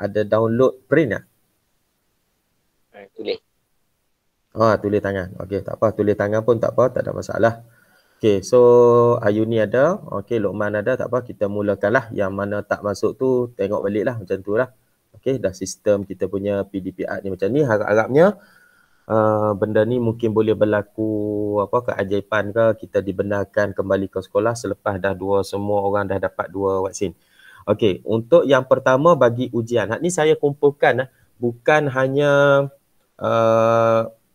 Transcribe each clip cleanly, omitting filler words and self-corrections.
Ada download print tak? Tulis. Tulis tangan. Okey, tak apa. Tulis tangan pun tak apa, tak ada masalah. Okey, so Ayuni ada. Okey, Lokman ada. Tak apa, kita mulakanlah. Yang mana tak masuk tu, tengok balik lah. Macam tu lah. Okey, dah sistem kita punya PDPR ni macam ni. Harap-harapnya benda ni mungkin boleh berlaku keajaiban ke, kita dibenarkan kembali ke sekolah selepas dah semua orang dah dapat 2 vaksin. Okey, untuk yang pertama bagi ujian. Ni saya kumpulkan bukan hanya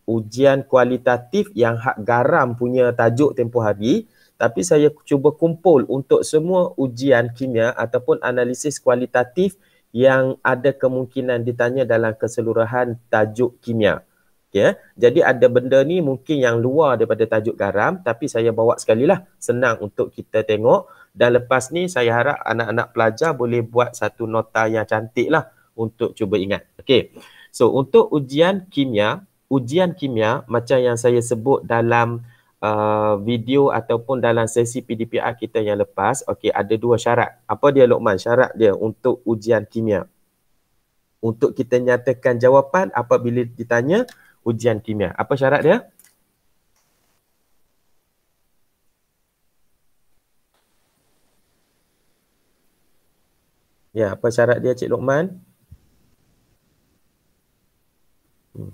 ujian kualitatif yang hak garam punya tajuk tempoh hari, tapi saya cuba kumpul untuk semua ujian kimia ataupun analisis kualitatif yang ada kemungkinan ditanya dalam keseluruhan tajuk kimia. Okay. Jadi ada benda ni mungkin yang luar daripada tajuk garam, tapi saya bawa sekali lah, senang untuk kita tengok. Dan lepas ni saya harap anak-anak pelajar boleh buat satu nota yang cantik lah untuk cuba ingat. Okay. So untuk ujian kimia macam yang saya sebut dalam video ataupun dalam sesi PDPR kita yang lepas, okey, ada 2 syarat. Apa dia, Lokman? Syarat dia untuk ujian kimia. Untuk kita nyatakan jawapan apabila ditanya ujian kimia. Apa syarat dia? Ya, apa syarat dia, Cik Lokman?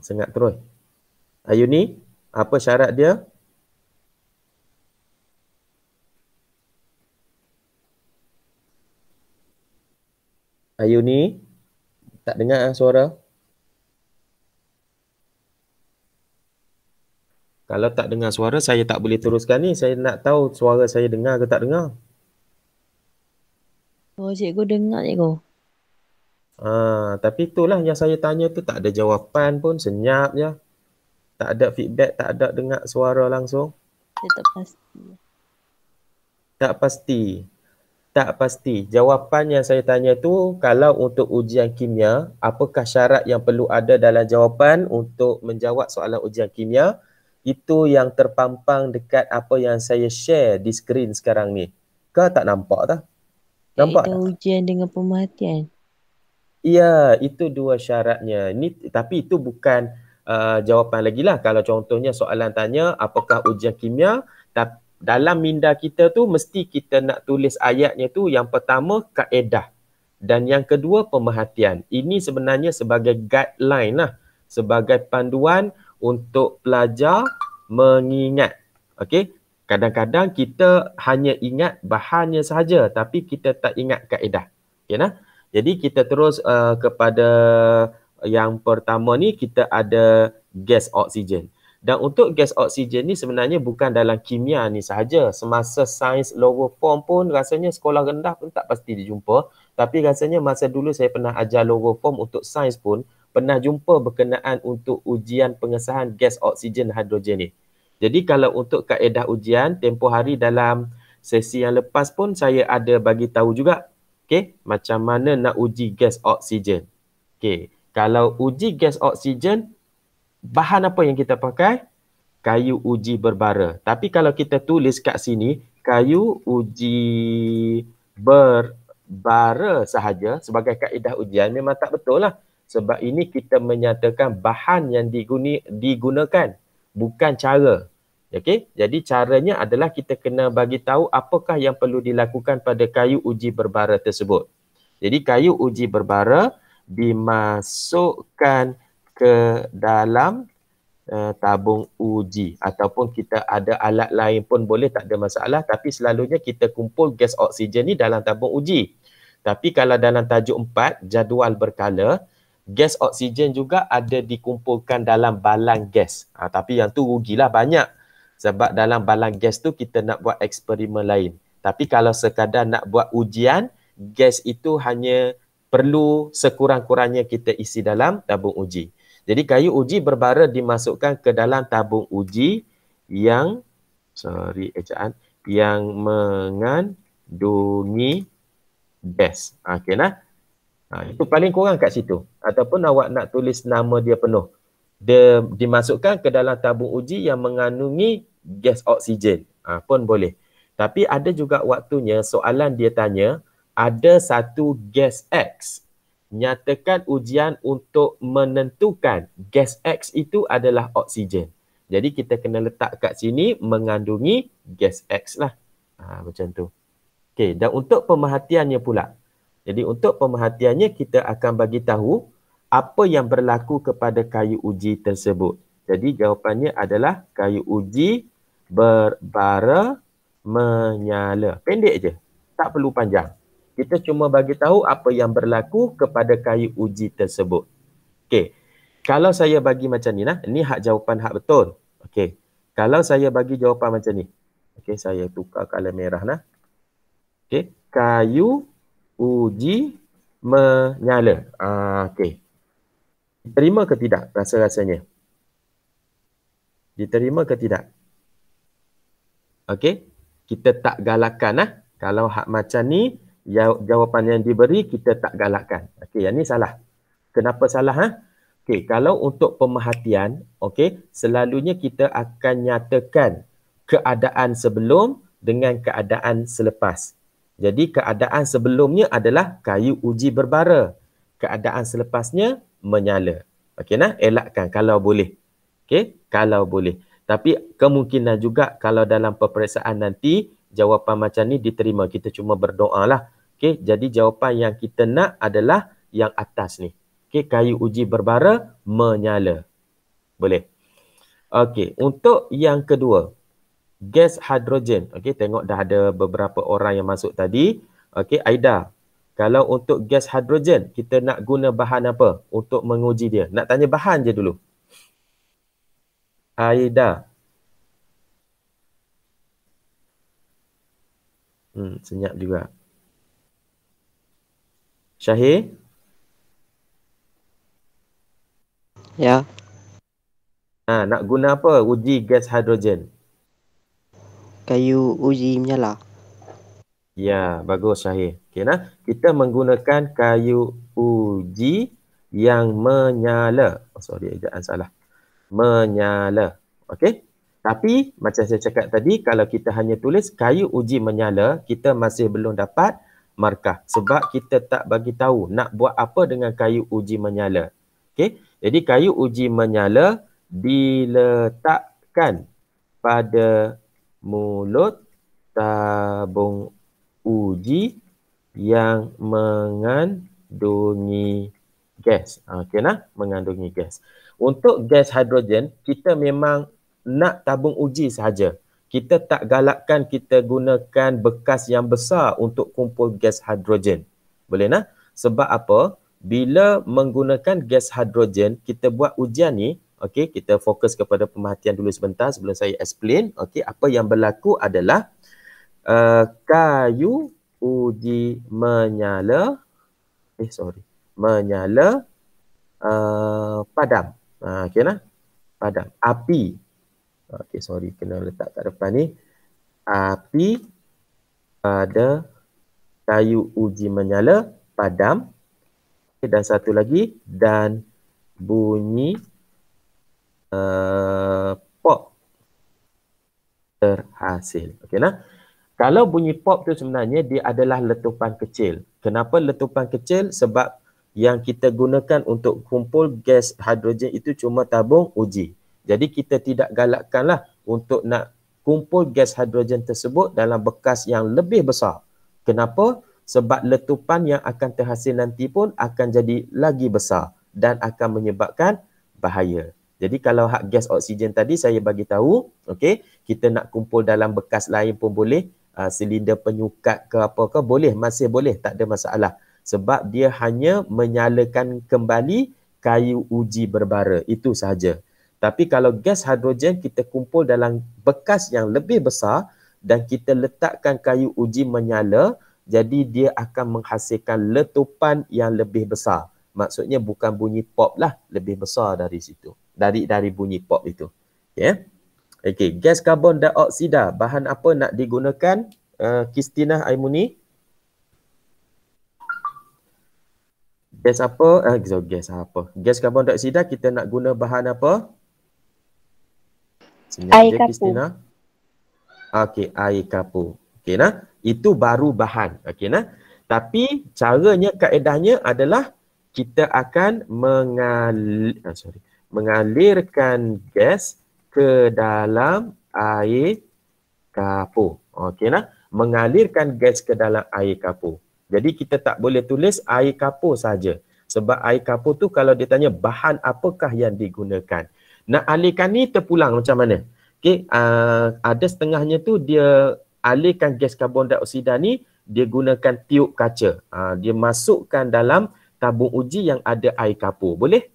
Sengat terus. Ayuni, apa syarat dia? Ayuni, tak dengar suara? Kalau tak dengar suara, saya tak boleh teruskan ni. Saya nak tahu suara saya dengar ke tak dengar. Oh, cikgu dengar, cikgu. Tapi itulah yang saya tanya tu, tak ada jawapan pun, senyap je. Tak ada feedback, tak ada dengar suara langsung. Saya tak pasti. Tak pasti. Tak pasti. Jawapan yang saya tanya tu, kalau untuk ujian kimia, apakah syarat yang perlu ada dalam jawapan untuk menjawab soalan ujian kimia? Itu yang terpampang dekat apa yang saya share di skrin sekarang ni. Kau tak nampak tak? Nampak tak? Ujian dengan pemerhatian. Ya, itu 2 syaratnya. Tapi itu bukan jawapan lagi lah. Kalau contohnya soalan tanya apakah ujian kimia, dalam minda kita tu mesti kita nak tulis ayatnya tu, yang pertama kaedah dan yang kedua pemerhatian. Ini sebenarnya sebagai guideline lah, sebagai panduan untuk pelajar mengingat. Okey, kadang-kadang kita hanya ingat bahannya sahaja tapi kita tak ingat kaedah. Okey nah. Jadi kita terus kepada yang pertama ni, kita ada gas oksigen. Dan untuk gas oksigen ni sebenarnya bukan dalam kimia ni sahaja. Semasa sains lower form pun rasanya sekolah rendah pun tak pasti dijumpa. Tapi rasanya masa dulu saya pernah ajar lower form untuk sains pun pernah jumpa berkenaan untuk ujian pengesahan gas oksigen hidrogen ni. Jadi kalau untuk kaedah ujian, tempoh hari dalam sesi yang lepas pun saya ada bagi tahu juga. Okey, macam mana nak uji gas oksigen. Okey, kalau uji gas oksigen, bahan apa yang kita pakai? Kayu uji berbara. Tapi kalau kita tulis kat sini, kayu uji berbara sahaja sebagai kaedah ujian, memang tak betul lah. Sebab ini kita menyatakan bahan yang digunakan, bukan cara. Okey, jadi caranya adalah kita kena bagi tahu apakah yang perlu dilakukan pada kayu uji berbara tersebut. Jadi kayu uji berbara dimasukkan ke dalam tabung uji, ataupun kita ada alat lain pun boleh, tak ada masalah, tapi selalunya kita kumpul gas oksigen ni dalam tabung uji. Tapi kalau dalam tajuk 4 jadual berkala, gas oksigen juga ada dikumpulkan dalam balang gas. Tapi yang tu rugilah banyak. Sebab dalam balang gas tu kita nak buat eksperimen lain. Tapi kalau sekadar nak buat ujian, gas itu hanya perlu sekurang-kurangnya kita isi dalam tabung uji. Jadi kayu uji berbara dimasukkan ke dalam tabung uji yang mengandungi gas. Okey nah. Itu paling kurang kat situ. Ataupun awak nak tulis nama dia penuh. Dia dimasukkan ke dalam tabung uji yang mengandungi gas oksigen. Pun boleh. Tapi ada juga waktunya soalan dia tanya ada satu gas X nyatakan ujian untuk menentukan gas X itu adalah oksigen. Jadi kita kena letak kat sini mengandungi gas X lah. Macam tu. Okey, dan untuk pemerhatiannya pula. Jadi untuk pemerhatiannya kita akan bagi tahu apa yang berlaku kepada kayu uji tersebut. Jadi jawapannya adalah kayu uji berbara menyala. Pendek je. Tak perlu panjang. Kita cuma bagi tahu apa yang berlaku kepada kayu uji tersebut. Okey. Kalau saya bagi macam ni lah, ni hak jawapan hak betul. Okey. Kalau saya bagi jawapan macam ni. Okey, saya tukar color merah lah. Okey. Kayu uji menyala. Okey. Diterima ke tidak rasa-rasanya? Diterima ke tidak? Okey. Kita tak galakkan lah. Kalau hak macam ni, jawapan yang diberi kita tak galakkan. Okey, yang ni salah. Kenapa salah? Okey, kalau untuk pemerhatian, okey, selalunya kita akan nyatakan keadaan sebelum dengan keadaan selepas. Jadi keadaan sebelumnya adalah kayu uji berbara. Keadaan selepasnya menyala. Okey nah, elakkan kalau boleh. Okey, kalau boleh. Tapi kemungkinan juga kalau dalam peperiksaan nanti jawapan macam ni diterima, kita cuma berdoa lah. Okey, jadi jawapan yang kita nak adalah yang atas ni. Okey, kayu uji berbara menyala. Boleh. Okey, untuk yang kedua, gas hidrogen. Okey, tengok dah ada beberapa orang yang masuk tadi. Okey, Aida. Kalau untuk gas hidrogen, kita nak guna bahan apa untuk menguji dia? Nak tanya bahan je dulu. Aida. Senyap juga. Syahir? Ya. Nak guna apa uji gas hidrogen? Kayu uji menyala. Ya, bagus Syahir. Okey nah, kita menggunakan kayu uji yang menyala. Ejaan salah. Menyala. Okey? Tapi macam saya cakap tadi, kalau kita hanya tulis kayu uji menyala, kita masih belum dapat markah sebab kita tak bagi tahu nak buat apa dengan kayu uji menyala. Okey? Jadi kayu uji menyala diletakkan pada mulut tabung uji yang mengandungi gas. Okey nah, mengandungi gas. Untuk gas hidrogen, kita memang nak tabung uji sahaja. Kita tak galakkan kita gunakan bekas yang besar untuk kumpul gas hidrogen. Boleh nah? Sebab apa? Bila menggunakan gas hidrogen, kita buat ujian ni, okey, kita fokus kepada pemerhatian dulu sebentar sebelum saya explain. Okey, apa yang berlaku adalah kayu uji menyala menyala padam. Okey nah? Padam. Api. Okey, kena letak kat depan ni. Api pada kayu uji menyala padam. Okay, dan satu lagi, dan bunyi pop terhasil. Okey nah. Kalau bunyi pop tu sebenarnya dia adalah letupan kecil. Kenapa letupan kecil? Sebab yang kita gunakan untuk kumpul gas hidrogen itu cuma tabung uji. Jadi kita tidak galakkanlah untuk nak kumpul gas hidrogen tersebut dalam bekas yang lebih besar. Kenapa? Sebab letupan yang akan terhasil nanti pun akan jadi lagi besar dan akan menyebabkan bahaya. Jadi kalau hak gas oksigen tadi saya bagi tahu, okey, kita nak kumpul dalam bekas lain pun boleh, silinder penyukat ke apa ke boleh, masih boleh, tak ada masalah. Sebab dia hanya menyalakan kembali kayu uji berbara, itu sahaja. Tapi kalau gas hidrogen kita kumpul dalam bekas yang lebih besar dan kita letakkan kayu uji menyala, jadi dia akan menghasilkan letupan yang lebih besar. Maksudnya bukan bunyi pop lah, lebih besar dari situ. Dari bunyi pop itu. Okay. Okey, gas karbon dioksida, bahan apa nak digunakan? Kristina Aimuni? Gas apa? Gas karbon dioksida kita nak guna bahan apa? Air kapur. Kristina. Okey, air kapur. Okey nah, itu baru bahan. Okey nah. Tapi caranya, kaedahnya adalah kita akan mengalirkan gas ke dalam air kapur. Okey nah, mengalirkan gas ke dalam air kapur. Jadi kita tak boleh tulis air kapur saja. Sebab air kapur tu kalau dia tanya bahan apakah yang digunakan. Nak alirkan ni terpulang macam mana? Okey, ada setengahnya tu dia alirkan gas karbon dioksida ni, dia gunakan tiup kaca. Dia masukkan dalam tabung uji yang ada air kapur. Boleh?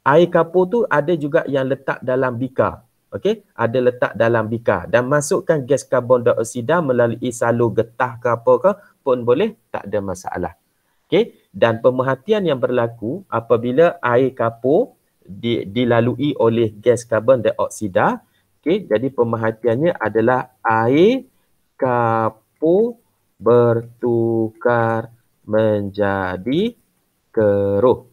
Air kapur tu ada juga yang letak dalam bikar. Okey, ada letak dalam bikar dan masukkan gas karbon dioksida melalui salur getah ke apa ke pun boleh, tak ada masalah. Okey, dan pemerhatian yang berlaku apabila air kapur dilalui oleh gas karbon dioksida. Okey, jadi pemerhatiannya adalah air kapur bertukar menjadi keruh.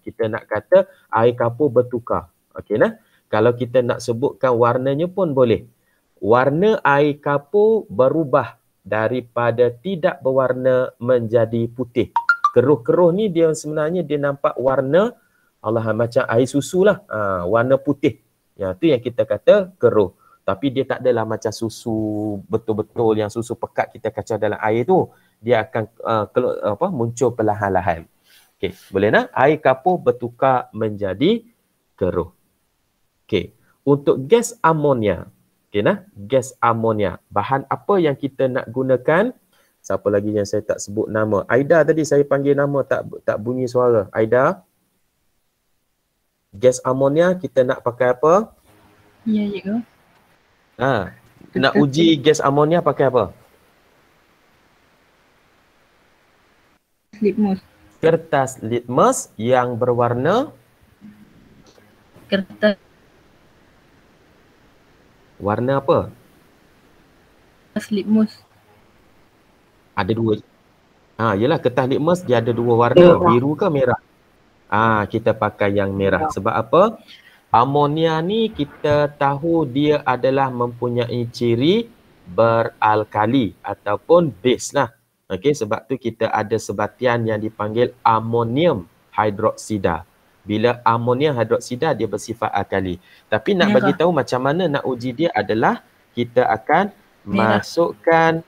Kita nak kata air kapur bertukar. Okey nah. Kalau kita nak sebutkan warnanya pun boleh. Warna air kapur berubah daripada tidak berwarna menjadi putih. Keruh-keruh ni dia sebenarnya dia nampak warna macam air susu lah. Warna putih. Tu yang kita kata keruh. Tapi dia tak adalah macam susu betul-betul yang susu pekat kita kacau dalam air tu. Dia akan muncul perlahan-lahan. Okey, boleh nak? Air kapur bertukar menjadi keruh. Okey, untuk gas amonia. Okey nah, gas amonia. Bahan apa yang kita nak gunakan? Siapa lagi yang saya tak sebut nama? Aida tadi saya panggil nama tak bunyi suara. Aida. Gas amonia kita nak pakai apa? Ya, cikgu. Nak uji gas amonia pakai apa? Litmus. Kertas litmus yang berwarna Kertas warna apa? litmus. Ada dua. Yelah kertas litmus dia ada dua warna, biru ke merah? Kita pakai yang merah. Sebab apa? Amonia ni kita tahu dia adalah mempunyai ciri beralkali ataupun base lah. Okey, sebab tu kita ada sebatian yang dipanggil amonium hidroksida. Bila amonium hidroksida dia bersifat alkali. Tapi nak bagi tahu macam mana nak uji dia adalah kita akan masukkan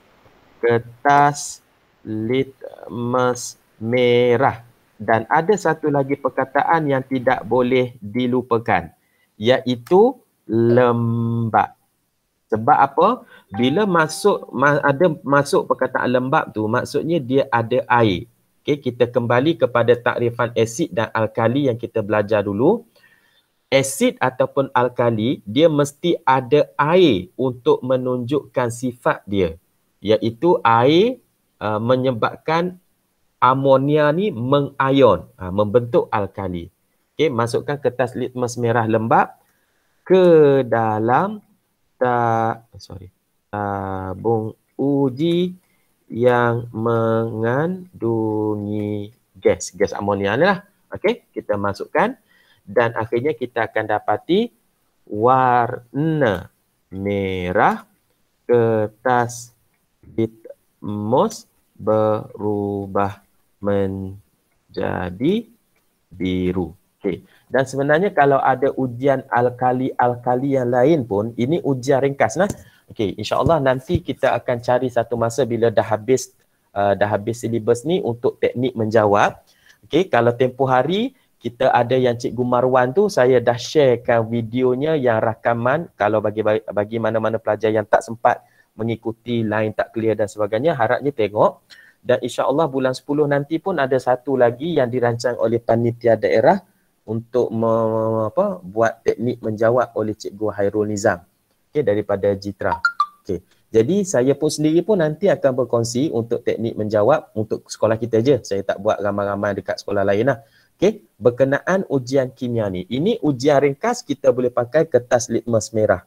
kertas litmus merah. Dan ada satu lagi perkataan yang tidak boleh dilupakan, iaitu lembab. Sebab apa? Bila masuk perkataan lembab tu, maksudnya dia ada air. Okey, kita kembali kepada takrifan asid dan alkali yang kita belajar dulu. Asid ataupun alkali, dia mesti ada air untuk menunjukkan sifat dia. Iaitu air menyebabkan amonia ni mengayon, membentuk alkali. Okey, masukkan kertas litmus merah lembab ke dalam tabung uji yang mengandungi gas amonia ni lah. Okey, kita masukkan dan akhirnya kita akan dapati warna merah kertas litmus berubah menjadi biru. Okey. Dan sebenarnya kalau ada ujian alkali yang lain pun, ini ujian ringkas lah. Okey, insya-Allah nanti kita akan cari satu masa bila dah habis silibus ni untuk teknik menjawab. Okey, kalau tempoh hari kita ada yang Cikgu Marwan tu, saya dah sharekan videonya yang rakaman. Kalau bagi mana-mana pelajar yang tak sempat mengikuti line tak clear dan sebagainya, harapnya tengok. Dan insya-Allah bulan 10 nanti pun ada satu lagi yang dirancang oleh panitia daerah untuk buat teknik menjawab oleh Cikgu Hairul Nizam. Okey, daripada Jitra. Okey. Jadi saya pun sendiri pun nanti akan berkongsi untuk teknik menjawab untuk sekolah kita je. Saya tak buat ramai-ramai dekat sekolah lain lah. Okey, berkenaan ujian kimia ni. Ini ujian ringkas, kita boleh pakai kertas litmus merah.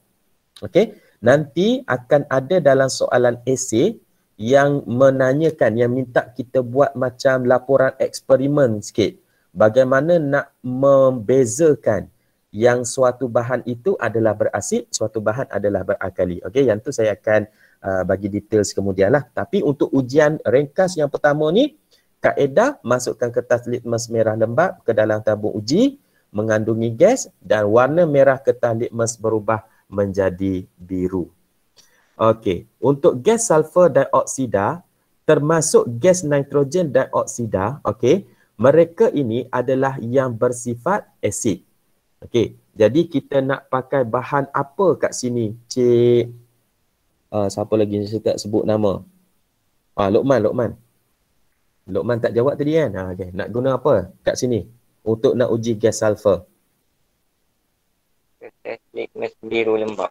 Okey, nanti akan ada dalam soalan esei yang menanyakan, yang minta kita buat macam laporan eksperimen sikit. Bagaimana nak membezakan yang suatu bahan itu adalah berasid, suatu bahan adalah beralkali. Okey, yang tu saya akan bagi details kemudian lah. Tapi untuk ujian ringkas yang pertama ni, kaedah masukkan kertas litmus merah lembap ke dalam tabung uji mengandungi gas dan warna merah kertas litmus berubah menjadi biru. Okey, untuk gas sulfur dioksida termasuk gas nitrogen dioksida, okey, mereka ini adalah yang bersifat asid. Okey, jadi kita nak pakai bahan apa kat sini, Cik? Siapa lagi saya tak sebut nama? Lokman tak jawab tadi kan? Okay. Nak guna apa kat sini untuk nak uji gas sulfur? Kertas litmus biru lembap.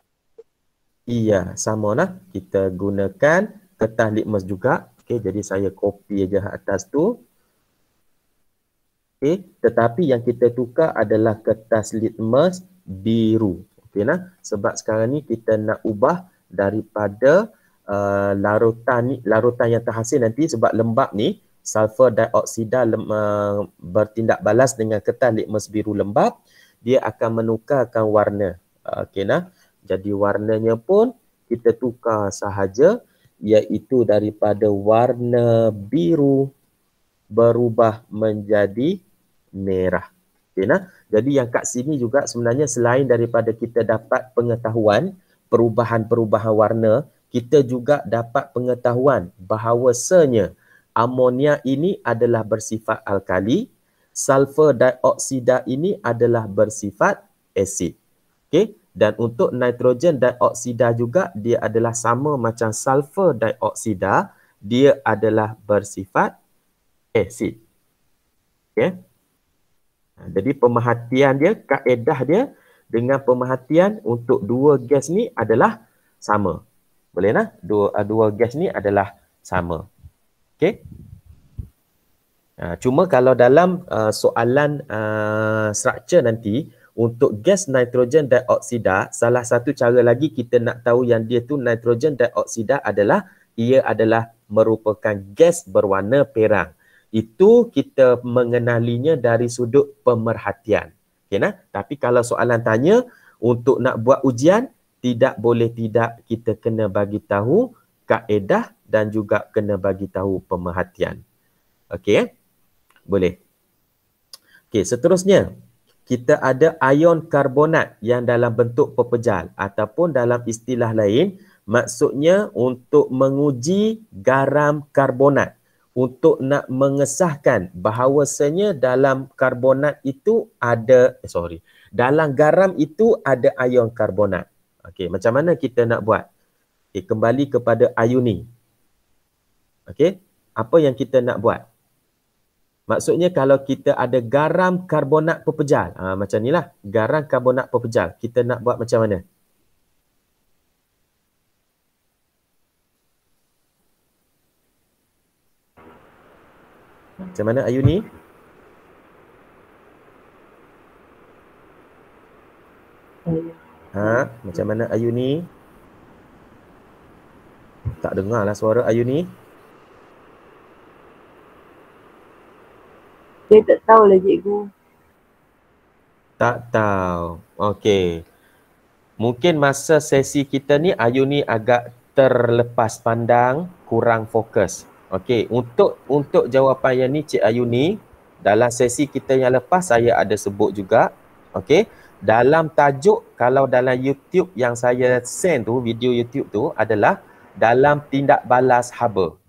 Iya, sama lah. Kita gunakan kertas litmus juga. Okey, jadi saya copy aja atas tu. Okey, tetapi yang kita tukar adalah kertas litmus biru. Okey nah, sebab sekarang ni kita nak ubah daripada larutan yang terhasil nanti sebab lembap ni sulfur dioksida bertindak balas dengan kertas litmus biru lembap, dia akan menukarkan warna. Okey nah. Jadi warnanya pun kita tukar sahaja, iaitu daripada warna biru berubah menjadi merah. Okay, nah? Jadi yang kat sini juga sebenarnya selain daripada kita dapat pengetahuan perubahan-perubahan warna, kita juga dapat pengetahuan bahawasanya amonia ini adalah bersifat alkali, sulfur dioksida ini adalah bersifat asid. Okey. Dan untuk nitrogen dioksida juga dia adalah sama macam sulfur dioksida, dia adalah bersifat asid. Okey. Jadi pemerhatian dia, kaedah dia dengan pemerhatian untuk dua gas ni adalah sama. Boleh nah? Dua gas ni adalah sama. Okey. Cuma kalau dalam soalan structure nanti, untuk gas nitrogen dioksida, salah satu cara lagi kita nak tahu yang dia tu nitrogen dioksida adalah ia adalah merupakan gas berwarna perang. Itu kita mengenalinya dari sudut pemerhatian. Okay, nah? Tapi kalau soalan tanya untuk nak buat ujian, tidak boleh tidak kita kena bagi tahu kaedah dan juga kena bagi tahu pemerhatian. Okey, boleh. Okey, seterusnya kita ada ion karbonat yang dalam bentuk pepejal ataupun dalam istilah lain maksudnya untuk menguji garam karbonat, untuk nak mengesahkan bahawasanya dalam karbonat itu ada dalam garam itu ada ion karbonat. Okey, macam mana kita nak buat? Okey, kembali kepada ioni. Okey, apa yang kita nak buat? Maksudnya kalau kita ada garam karbonat pepejal, macam inilah, garam karbonat pepejal, kita nak buat macam mana? Macam mana Ayuni? Macam mana Ayuni? Tak dengarlah suara Ayuni. Saya tak tahulah cikgu. Tak tahu. Okey. Mungkin masa sesi kita ni Ayuni agak terlepas pandang, kurang fokus. Okey, untuk jawapan yang ni Cik Ayuni, dalam sesi kita yang lepas saya ada sebut juga. Okey, dalam tajuk kalau dalam YouTube yang saya send tu, video YouTube tu adalah dalam tindak balas haba.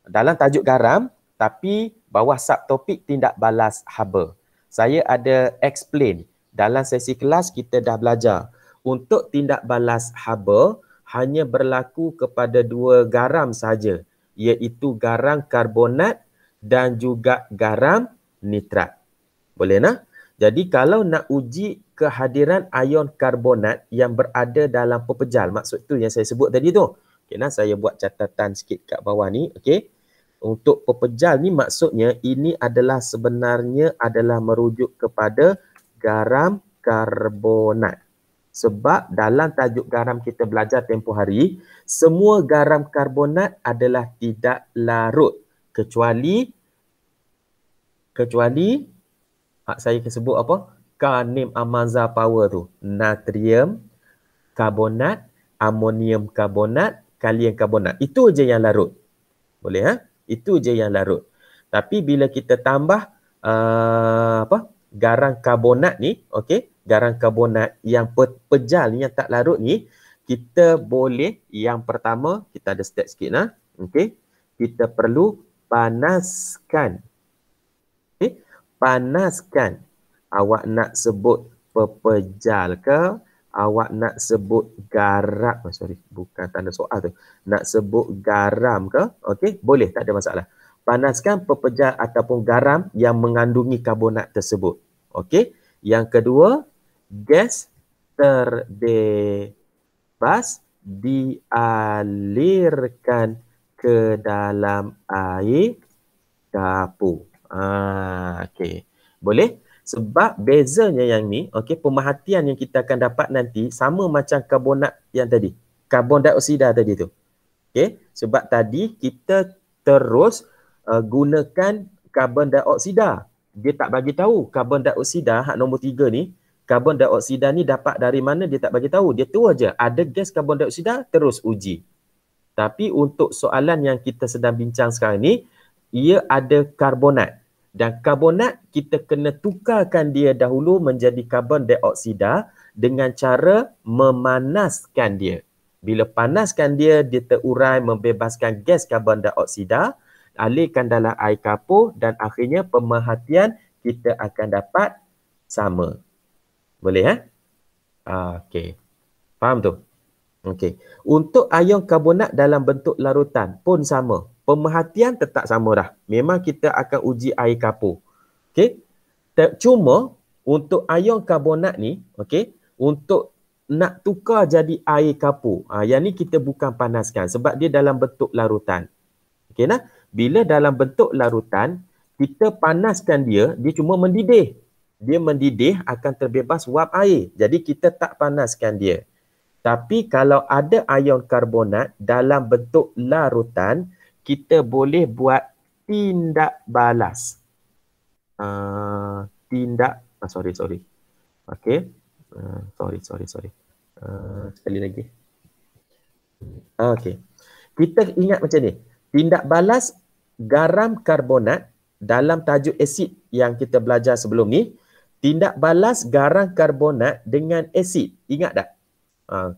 Dalam tajuk garam tapi bawah subtopik tindak balas haba. Saya ada explain dalam sesi kelas kita dah belajar. Untuk tindak balas haba hanya berlaku kepada dua garam saja, iaitu garam karbonat dan juga garam nitrat. Boleh nak? Jadi kalau nak uji kehadiran ion karbonat yang berada dalam pepejal, maksud tu yang saya sebut tadi tu. Okay, nah, saya buat catatan sikit kat bawah ni. Okey. Untuk pepejal ni maksudnya ini adalah sebenarnya adalah merujuk kepada garam karbonat. Sebab dalam tajuk garam kita belajar tempoh hari, semua garam karbonat adalah tidak larut kecuali saya sebut apa? Kanim amanza power tu. Natrium karbonat, amonium karbonat, kalium karbonat. Itu je yang larut. Boleh ha? Itu je yang larut. Tapi bila kita tambah garam karbonat ni, okey, garam karbonat yang pejal ni, yang tak larut ni, kita boleh, yang pertama, kita ada step sikit lah. Okey, kita perlu panaskan. Okey, panaskan. Awak nak sebut pepejal ke, awak nak sebut garam, bukan tanda soal tu, nak sebut garam ke, okey, boleh, tak ada masalah. Panaskan pepejal ataupun garam yang mengandungi karbonat tersebut. Okey. Yang kedua, gas terbebas dialirkan ke dalam air kapur. Okey. Boleh? Sebab bezanya yang ni, okey, pemerhatian yang kita akan dapat nanti sama macam karbonat yang tadi. Karbon dioksida tadi tu. Okey, sebab tadi kita terus gunakan karbon dioksida. Dia tak bagi tahu karbon dioksida hak nombor 3 ni, karbon dioksida ni dapat dari mana, dia tak bagi tahu. Dia tu aja ada gas karbon dioksida, terus uji. Tapi untuk soalan yang kita sedang bincang sekarang ni, ia ada karbonat. Dan karbonat kita kena tukarkan dia dahulu menjadi karbon dioksida dengan cara memanaskan dia. Bila panaskan dia, dia terurai membebaskan gas karbon dioksida, alirkan dalam air kapur dan akhirnya pemerhatian kita akan dapat sama. Boleh okey. Faham tu? Okey. Untuk ion karbonat dalam bentuk larutan pun sama. Pemerhatian tetap sama dah. Memang kita akan uji air kapur. Okey. Cuma untuk ion karbonat ni, okey, untuk nak tukar jadi air kapur, yang ni kita bukan panaskan sebab dia dalam bentuk larutan. Okey nah? Bila dalam bentuk larutan, kita panaskan dia, dia cuma mendidih. Dia mendidih akan terbebas wap air. Jadi kita tak panaskan dia. Tapi kalau ada ion karbonat dalam bentuk larutan, kita boleh buat tindak balas. Sorry. Okey. Sorry. Sekali lagi. Okey. Kita ingat macam ni. Tindak balas garam karbonat dalam tajuk asid yang kita belajar sebelum ni. Tindak balas garam karbonat dengan asid. Ingat tak?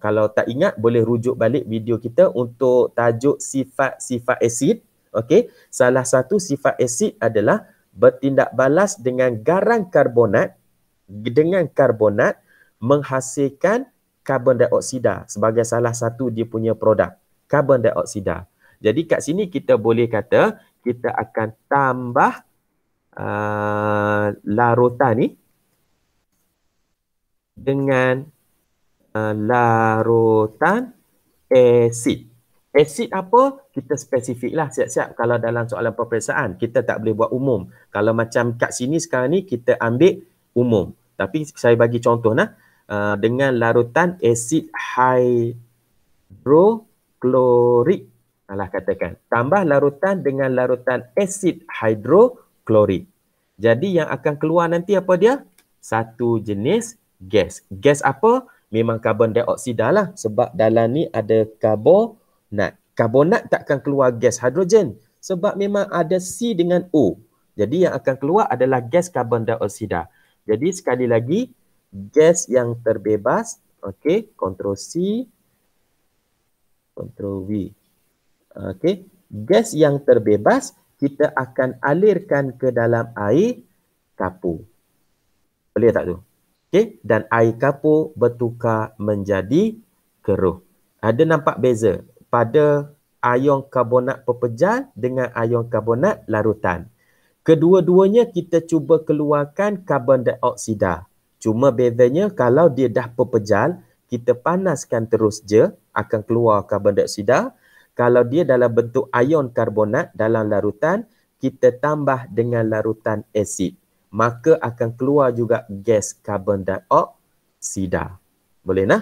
Kalau tak ingat, boleh rujuk balik video kita untuk tajuk sifat-sifat asid. Okey, salah satu sifat asid adalah bertindak balas dengan garam karbonat menghasilkan karbon dioksida sebagai salah satu dia punya produk, karbon dioksida. Jadi kat sini kita boleh kata kita akan tambah larutan ni dengan larutan asid. Asid apa? Kita spesifik lah siap-siap kalau dalam soalan peperiksaan. Kita tak boleh buat umum. Kalau macam kat sini sekarang ni kita ambil umum. Tapi saya bagi contoh dengan larutan asid hidroklorik. Katakan. Tambah larutan dengan larutan asid hidroklorik. Jadi yang akan keluar nanti apa dia? Satu jenis gas. Gas apa? Memang karbon dioksida lah. Sebab dalam ni ada karbonat. Karbonat takkan keluar gas hidrogen. Sebab memang ada C dengan O. Jadi yang akan keluar adalah gas karbon dioksida. Jadi sekali lagi, gas yang terbebas. Okey, Ctrl C. Ctrl V. Okey, gas yang terbebas kita akan alirkan ke dalam air kapur. Boleh tak tu? Okey, dan air kapur bertukar menjadi keruh. Ada nampak beza pada ion karbonat pepejal dengan ion karbonat larutan. Kedua-duanya kita cuba keluarkan karbon dioksida. Cuma bezanya kalau dia dah pepejal, kita panaskan terus je akan keluar karbon dioksida. Kalau dia dalam bentuk ion karbonat dalam larutan, kita tambah dengan larutan asid. Maka akan keluar juga gas karbon dioksida. Boleh nah?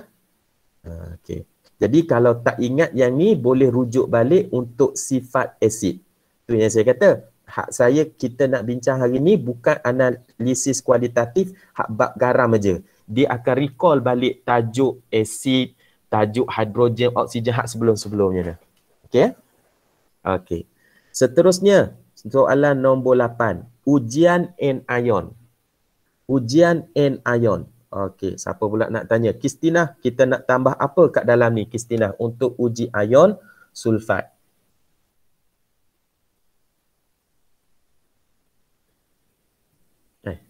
Okey. Jadi kalau tak ingat yang ni, boleh rujuk balik untuk sifat asid. Itu yang saya kata. Hak saya kita nak bincang hari ni bukan analisis kualitatif hak bab garam aja. Dia akan recall balik tajuk asid, tajuk hidrogen, oksigen hak sebelum-sebelumnya dah. Okey? Okey. Seterusnya, soalan nombor 8. Ujian anion. Ujian anion. Okey, siapa pula nak tanya? Kristina, kita nak tambah apa kat dalam ni, Kristina, untuk uji ion sulfat?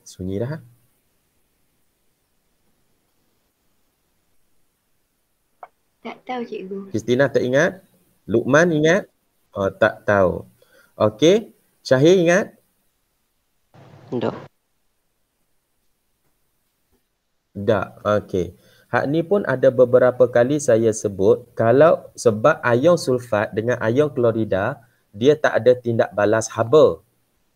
Sunyi dah. Tak tahu cikgu. Kristina tak ingat? Luqman ingat? Oh, tak tahu. Okey, Syahir ingat? Tak. Tak. Okey. Hak ni pun ada beberapa kali saya sebut, kalau sebab ion sulfat dengan ion klorida, dia tak ada tindak balas haba.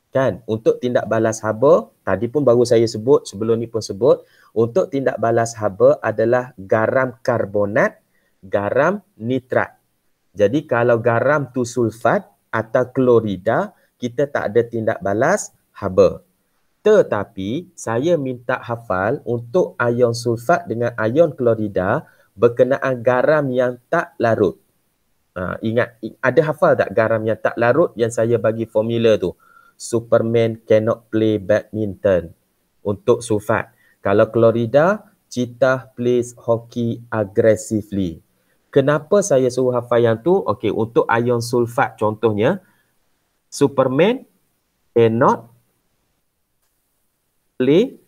Kan? Untuk tindak balas haba, tadi pun baru saya sebut, sebelum ni pun sebut, untuk tindak balas haba adalah garam karbonat, garam nitrat. Jadi kalau garam tu sulfat atau klorida, kita tak ada tindak balas haba. Tetapi saya minta hafal untuk ion sulfat dengan ion klorida berkenaan garam yang tak larut. Ingat, ada hafal tak garam yang tak larut yang saya bagi formula tu? Superman cannot play badminton untuk sulfat. Kalau klorida, cheetah plays hockey aggressively. Kenapa saya suruh hafal yang tu? Okey, untuk ion sulfat contohnya, Superman cannot play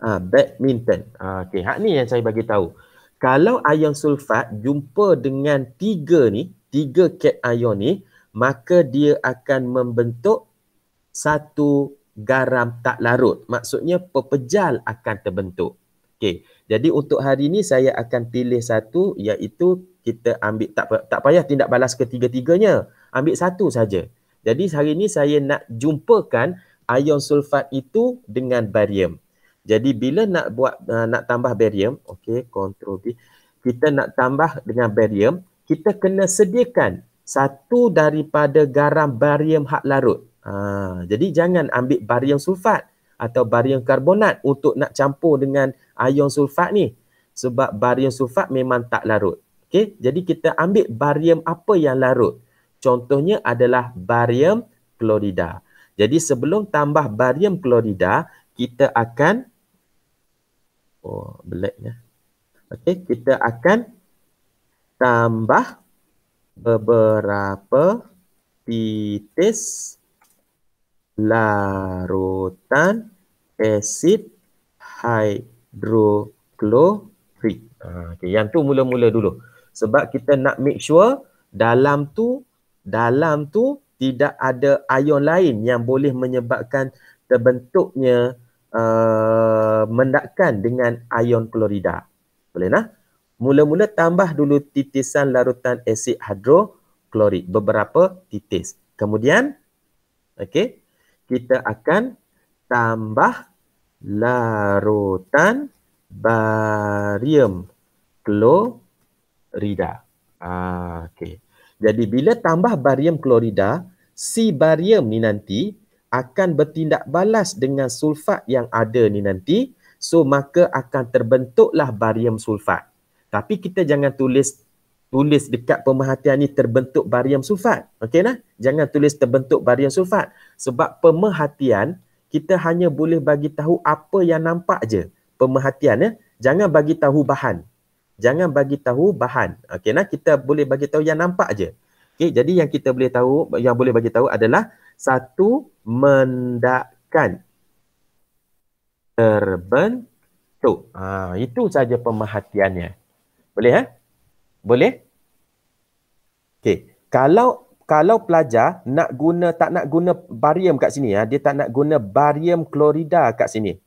badminton. Okey, hak ni yang saya bagi tahu. Kalau ion sulfat jumpa dengan tiga cation ni, maka dia akan membentuk satu garam tak larut. Maksudnya pepejal akan terbentuk. Okey. Jadi untuk hari ini saya akan pilih satu, iaitu kita ambil, tak payah tindak balas ketiga-tiganya. Ambil satu saja. Jadi hari ini saya nak jumpakan ion sulfat itu dengan barium. Jadi bila nak buat nak tambah barium, okey, Ctrl B. Kita nak tambah dengan barium, kita kena sediakan satu daripada garam barium hak larut. Jadi jangan ambil barium sulfat atau barium karbonat untuk nak campur dengan ion sulfat ni. Sebab barium sulfat memang tak larut. Okey, jadi kita ambil barium apa yang larut. Contohnya adalah barium klorida. Jadi sebelum tambah barium klorida, kita akan blacknya. Okey, kita akan tambah beberapa titis larutan asid hidroklorik. Okay, yang tu mula-mula dulu. Sebab kita nak make sure dalam tu tidak ada ion lain yang boleh menyebabkan terbentuknya mendakan dengan ion klorida. Boleh nah? Mula-mula tambah dulu titisan larutan asid hidroklorik, beberapa titis. Kemudian, okey, kita akan tambah larutan barium klorida. Okey. Jadi bila tambah barium klorida, si barium ni nanti akan bertindak balas dengan sulfat yang ada ni nanti. So maka akan terbentuklah barium sulfat. Tapi kita jangan tulis dekat pemerhatian ni terbentuk barium sulfat. Okey nah? Jangan tulis terbentuk barium sulfat. Sebab pemerhatian kita hanya boleh bagi tahu apa yang nampak je. Pemerhatian ya. Jangan bagi tahu bahan. Jangan bagi tahu bahan. Okey nah, kita boleh bagi tahu yang nampak je. Okey, jadi yang kita boleh tahu, yang boleh bagi tahu adalah satu, mendakan terbentuk. Itu saja pemerhatiannya. Boleh Boleh? Okey. Kalau pelajar tak nak guna barium kat sini, dia tak nak guna barium klorida kat sini.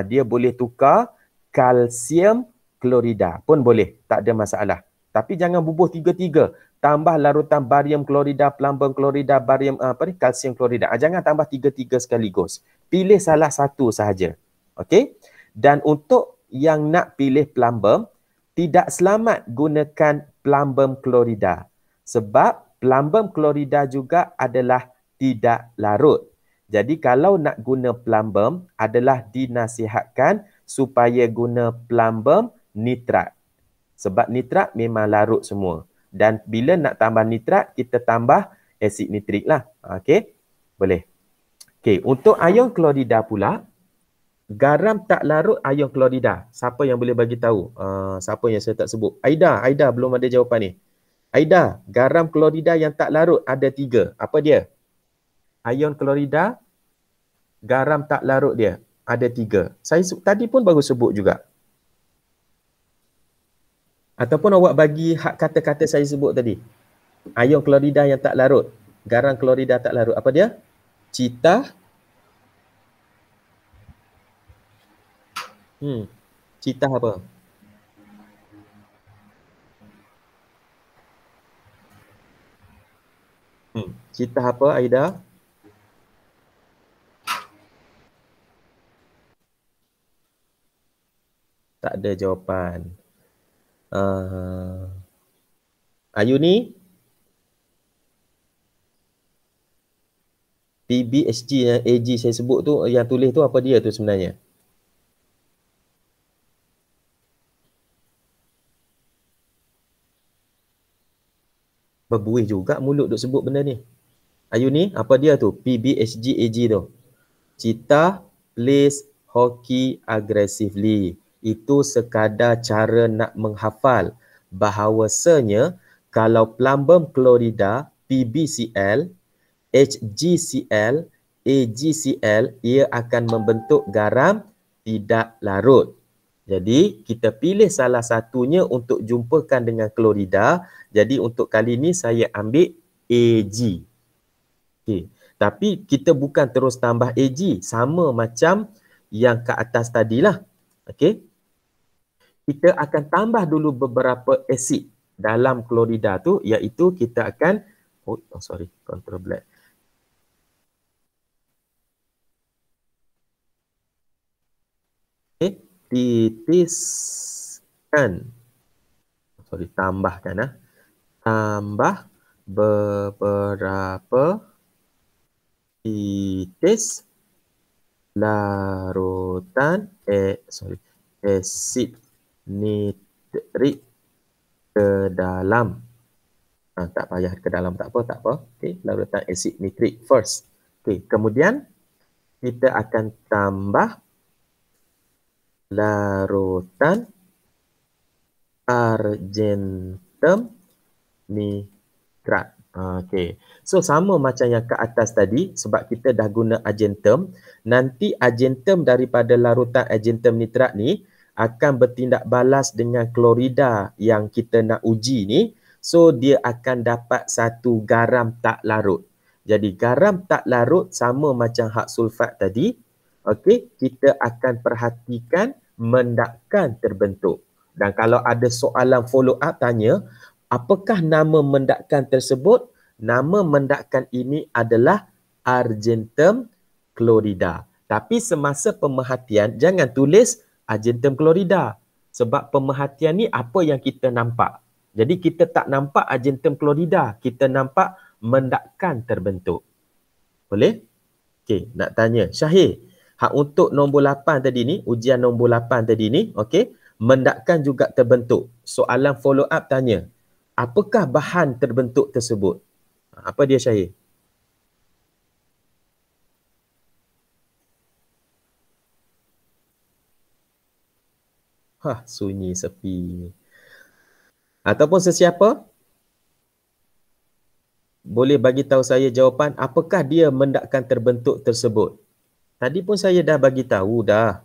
Dia boleh tukar kalsium klorida pun boleh, tak ada masalah. Tapi jangan bubuh tiga-tiga. Tambah larutan barium klorida, plumbum klorida, barium kalsium klorida. Jangan tambah tiga-tiga sekaligus. Pilih salah satu sahaja. Okey? Dan untuk yang nak pilih plumbum, tidak selamat gunakan plumbum klorida. Sebab plumbum klorida juga adalah tidak larut. Jadi kalau nak guna plumbum adalah dinasihatkan supaya guna plumbum nitrat. Sebab nitrat memang larut semua. Dan bila nak tambah nitrat, kita tambah asid nitrik lah. Okey, boleh. Okey, untuk ion klorida pula, garam tak larut ion klorida. Siapa yang boleh bagi tahu? Siapa yang saya tak sebut? Aida belum ada jawapan ni. Aida, garam klorida yang tak larut ada 3. Apa dia? Ion klorida, garam tak larut dia ada 3. Saya tadi pun baru sebut juga. Ataupun awak bagi hak kata-kata saya sebut tadi. Ion klorida yang tak larut, garam klorida tak larut. Apa dia? Citah. Citah apa? Citah apa, Aida? Tak ada jawapan. Ayu ni? PBHG yang AG saya sebut tu, yang tulis tu apa dia tu sebenarnya? Berbuih juga mulut duk sebut benda ni. Ayu ni, apa dia tu? PBHG AG tu. Citah plays hockey aggressively. Itu sekadar cara nak menghafal bahawasanya kalau plumbum klorida PbCl, HgCl, AgCl, ia akan membentuk garam tidak larut. Jadi kita pilih salah satunya untuk jumpakan dengan klorida. Jadi untuk kali ni saya ambil Ag. Okay. Tapi kita bukan terus tambah Ag. Sama macam yang ke atas tadilah. Okay. Kita akan tambah dulu beberapa asid dalam klorida tu, iaitu kita akan control black. Okay. Titiskan. Tambahkan. Tambah beberapa titis larutan asid nitrik ke dalam. Tak payah ke dalam, tak apa. Okay, larutan asid nitrik first. Okay, kemudian kita akan tambah larutan argentum nitrat. Okay. So sama macam yang ke atas tadi, sebab kita dah guna argentum, nanti argentum daripada larutan argentum nitrat ni akan bertindak balas dengan klorida yang kita nak uji ni. So dia akan dapat satu garam tak larut. Jadi garam tak larut sama macam hak sulfat tadi. Okey, kita akan perhatikan mendakkan terbentuk. Dan kalau ada soalan follow up tanya, apakah nama mendakkan tersebut? Nama mendakkan ini adalah argentum klorida. Tapi semasa pemerhatian jangan tulis argentum klorida. Sebab pemerhatian ni apa yang kita nampak. Jadi kita tak nampak argentum klorida, kita nampak mendakkan terbentuk. Boleh? Okey, nak tanya Syahir, hak untuk nombor 8 tadi ni, ujian nombor 8 tadi ni, okey, mendakkan juga terbentuk. Soalan follow up tanya, apakah bahan terbentuk tersebut? Apa dia Syahir? Sunyi sepi. Ataupun sesiapa boleh bagi tahu saya jawapan apakah dia mendakkan terbentuk tersebut. Tadi pun saya dah bagi tahu dah.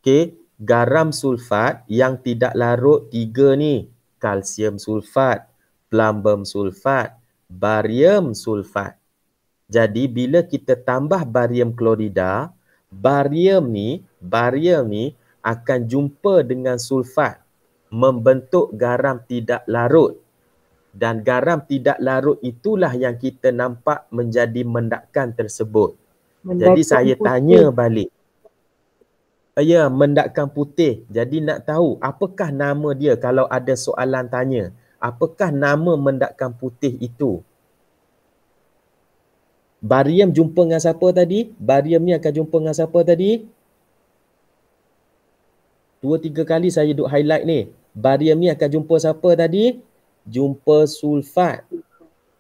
Okey, garam sulfat yang tidak larut 3 ni, kalsium sulfat, plumbum sulfat, barium sulfat. Jadi bila kita tambah barium klorida, barium ni akan jumpa dengan sulfat, membentuk garam tidak larut. Dan garam tidak larut itulah yang kita nampak menjadi mendakkan tersebut. Jadi saya tanya balik. Ya, mendakkan putih. Jadi nak tahu apakah nama dia kalau ada soalan tanya. Apakah nama mendakkan putih itu? Barium jumpa dengan siapa tadi? Barium ni akan jumpa dengan siapa tadi? 2-3 kali saya duk highlight ni. Barium ni akan jumpa siapa tadi? Jumpa sulfat.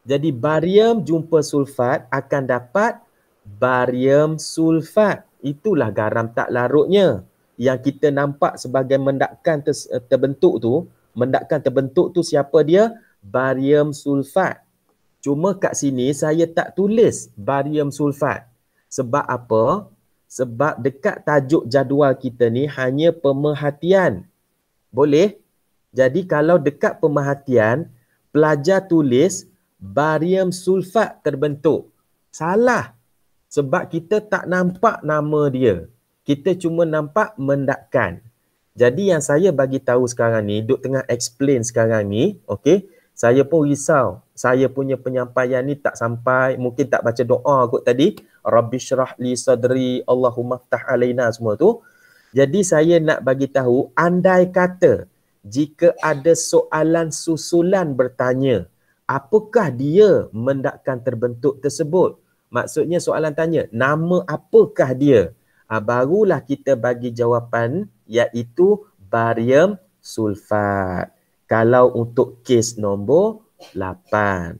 Jadi barium jumpa sulfat akan dapat barium sulfat. Itulah garam tak larutnya. Yang kita nampak sebagai mendakkan terbentuk tu siapa dia? Barium sulfat. Cuma kat sini saya tak tulis barium sulfat. Sebab apa? Sebab dekat tajuk jadual kita ni hanya pemerhatian. Boleh? Jadi kalau dekat pemerhatian, pelajar tulis barium sulfat terbentuk. Salah. Sebab kita tak nampak nama dia. Kita cuma nampak mendakkan. Jadi yang saya bagi tahu sekarang ni, duk tengah explain sekarang ni, okey, saya pun risau. Saya punya penyampaian ni tak sampai, mungkin tak baca doa kot tadi. Rabbi syrah li sadri, Allahumma ftah alaina semua tu. Jadi saya nak bagi tahu, andai kata jika ada soalan susulan bertanya, apakah dia mendakkan terbentuk tersebut? Maksudnya soalan tanya, nama apakah dia? Barulah kita bagi jawapan, iaitu barium sulfat. Kalau untuk kes nombor 8.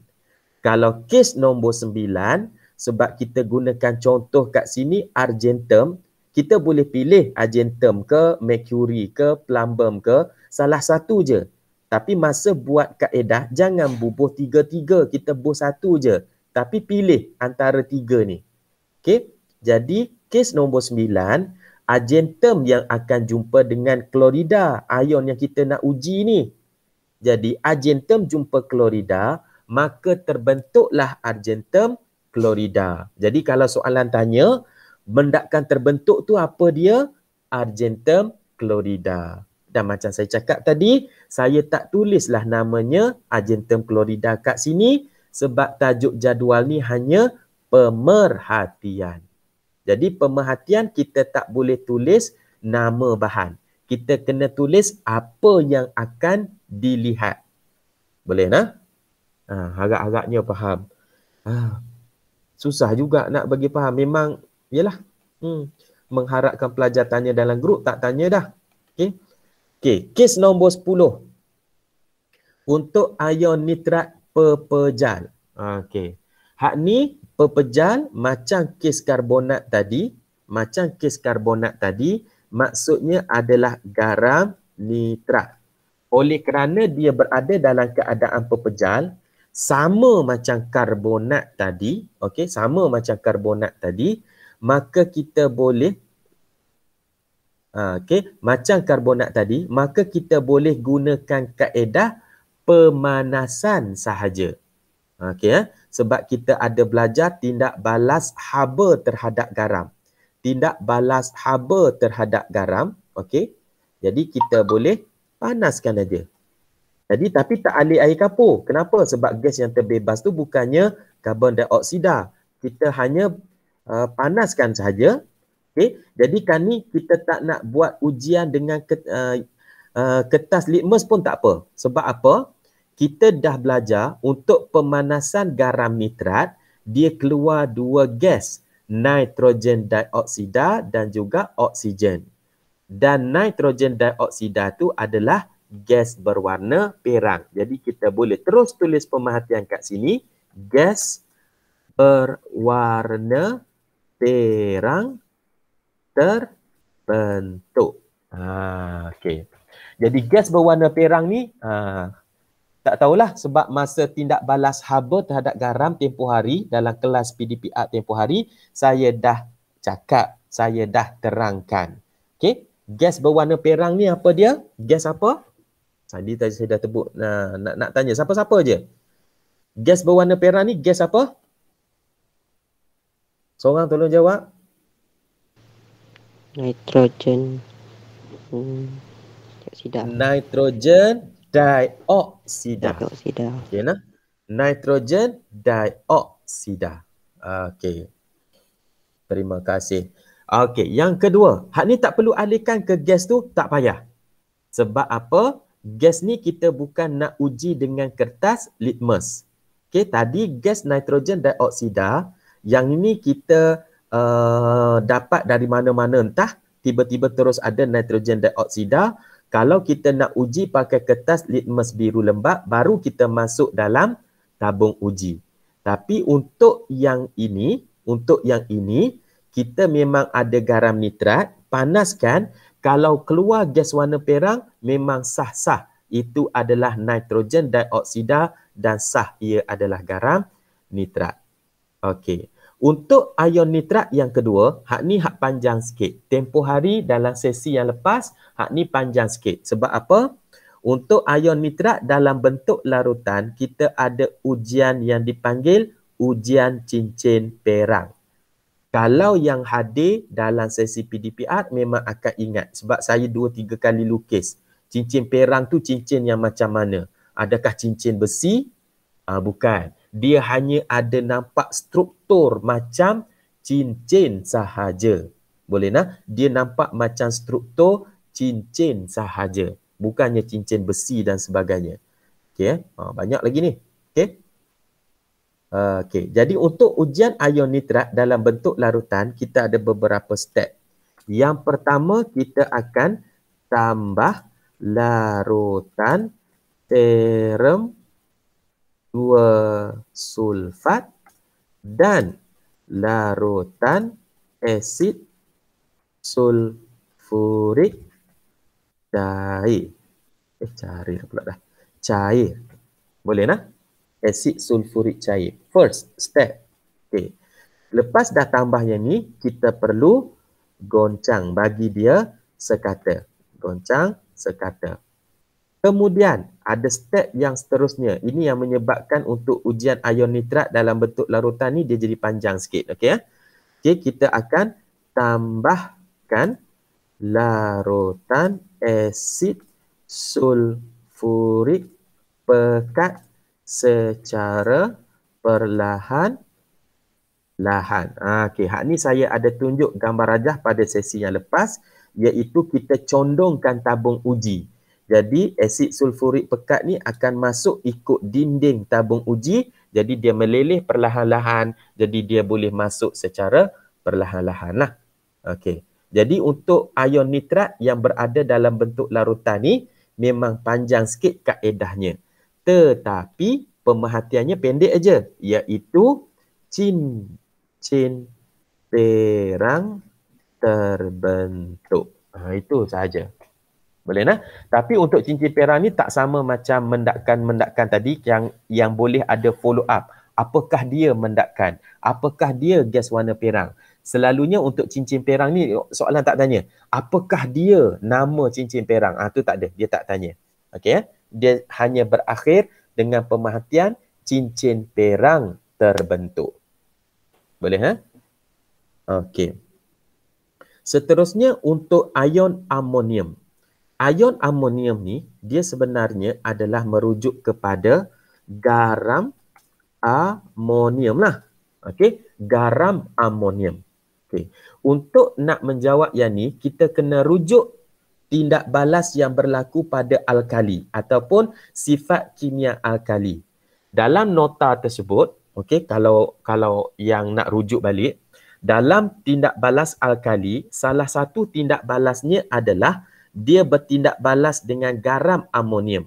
Kalau kes nombor 9, sebab kita gunakan contoh kat sini argentum, kita boleh pilih argentum ke, mercury ke, plumbum ke, salah satu je. Tapi masa buat kaedah, jangan bubuh tiga-tiga, kita bubuh satu je. Tapi pilih antara tiga ni. Okey, jadi kes nombor 9, argentum yang akan jumpa dengan klorida, ion yang kita nak uji ni. Jadi argentum jumpa klorida, maka terbentuklah argentum klorida. Jadi kalau soalan tanya, mendakkan terbentuk tu apa dia? Argentum klorida. Dan macam saya cakap tadi, saya tak tulislah namanya argentum klorida kat sini sebab tajuk jadual ni hanya pemerhatian. Jadi pemerhatian kita tak boleh tulis nama bahan. Kita kena tulis apa yang akan dilihat. Boleh nah? Harap-harapnya faham. Susah juga nak bagi faham. Memang, yalah. Mengharapkan pelajar tanya dalam grup, tak tanya dah. Okey. Okey, kes nombor 10. Untuk ion nitrat pepejal. Okey. Hak ni pepejal macam kes karbonat tadi. Maksudnya adalah garam nitrat. Oleh kerana dia berada dalam keadaan pepejal, sama macam karbonat tadi, okey, sama macam karbonat tadi, maka kita boleh macam karbonat tadi, maka kita boleh gunakan kaedah pemanasan sahaja. Sebab kita ada belajar tindak balas haba terhadap garam. Okey. Jadi kita boleh panaskan aja. Jadi tapi tak alih air kapur. Kenapa? Sebab gas yang terbebas tu bukannya karbon dioksida. Kita hanya panaskan sahaja. Okay. Jadi kan ni kita tak nak buat ujian dengan kertas litmus pun tak apa. Sebab apa? Kita dah belajar untuk pemanasan garam nitrat, dia keluar dua gas, nitrogen dioksida dan juga oksigen. Dan nitrogen dioksida tu adalah gas berwarna perang. Jadi kita boleh terus tulis pemerhatian kat sini, gas berwarna perang terbentuk. Okey. Jadi gas berwarna perang ni tak tahulah sebab masa tindak balas haba terhadap garam tempoh hari dalam kelas PDPR tempoh hari saya dah cakap, saya dah terangkan. Okey. Gas berwarna perang ni apa dia? Gas apa? Tadi saya dah tebuk nak tanya siapa-siapa je. Gas berwarna perang ni gas apa? Seorang tolong jawab. Nitrogen dioksida. Nitrogen dioksida. Okey nah. Nitrogen dioksida. Okey. Terima kasih. Okey, yang kedua, hak ni tak perlu alihkan ke gas tu, tak payah. Sebab apa? Gas ni kita bukan nak uji dengan kertas litmus. Okey, tadi gas nitrogen dioksida, yang ini kita dapat dari mana-mana, entah tiba-tiba terus ada nitrogen dioksida. Kalau kita nak uji pakai kertas litmus biru lembap, baru kita masuk dalam tabung uji. Tapi untuk yang ini, kita memang ada garam nitrat, panaskan, kalau keluar gas warna perang memang sah-sah. Itu adalah nitrogen dioksida dan sah ia adalah garam nitrat. Okey. Untuk ion nitrat yang kedua, hak ni hak panjang sikit. Tempoh hari dalam sesi yang lepas, hak ni panjang sikit. Sebab apa? Untuk ion nitrat dalam bentuk larutan, kita ada ujian yang dipanggil ujian cincin perang. Kalau yang hadir dalam sesi PDPR memang akan ingat. Sebab saya 2-3 kali lukis. Cincin perang tu cincin yang macam mana? Adakah cincin besi? Bukan. Dia hanya ada nampak struktur macam cincin sahaja. Boleh nak? Dia nampak macam struktur cincin sahaja. Bukannya cincin besi dan sebagainya. Okey, banyak lagi ni. Okey. Okey, jadi untuk ujian ion nitrat dalam bentuk larutan, kita ada beberapa step. Yang pertama, kita akan tambah larutan terem 2 sulfat dan larutan asid sulfurik cair. Cair. Boleh nak? Asid sulfurik cair. First step. Okay. Lepas dah tambah yang ni, kita perlu goncang. Bagi dia sekata. Goncang sekata. Kemudian, ada step yang seterusnya. Ini yang menyebabkan untuk ujian ion nitrat dalam bentuk larutan ni, dia jadi panjang sikit. Okey, okay, kita akan tambahkan larutan asid sulfurik pekat secara perlahan-lahan. Okey, hak ni saya ada tunjuk gambar rajah pada sesi yang lepas, iaitu kita condongkan tabung uji. Jadi asid sulfurik pekat ni akan masuk ikut dinding tabung uji. Jadi dia meleleh perlahan-lahan. Jadi dia boleh masuk secara perlahan-lahan lah. Okey. Jadi untuk ion nitrat yang berada dalam bentuk larutan ni memang panjang sikit kaedahnya. Tetapi pemerhatiannya pendek aja. Iaitu cincin perang terbentuk. Itu sahaja. Boleh nak? Tapi untuk cincin perang ni tak sama macam mendakkan tadi yang boleh ada follow up. Apakah dia mendakkan? Apakah dia gas warna perang? Selalunya untuk cincin perang ni soalan tak tanya. Apakah dia nama cincin perang? Tu tak ada. Dia tak tanya. Okey. Dia hanya berakhir dengan pemerhatian cincin perang terbentuk. Boleh ha? Okey. Seterusnya untuk ion amonium. Ion amonium ni, dia sebenarnya adalah merujuk kepada garam amonium lah. Okey, garam amonium. Okey. Untuk nak menjawab yang ni, kita kena rujuk tindak balas yang berlaku pada alkali ataupun sifat kimia alkali. Dalam nota tersebut, okey, kalau yang nak rujuk balik, dalam tindak balas alkali, salah satu tindak balasnya adalah dia bertindak balas dengan garam amonium.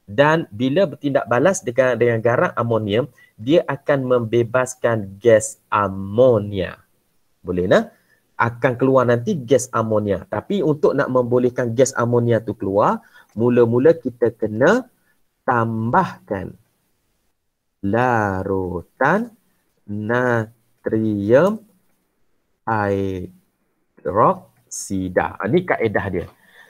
Dan bila bertindak balas dengan garam amonium, dia akan membebaskan gas amonia. Boleh nak? Akan keluar nanti gas amonia. Tapi untuk nak membolehkan gas amonia tu keluar, mula-mula kita kena tambahkan larutan natrium hidroksida. Ini kaedah dia.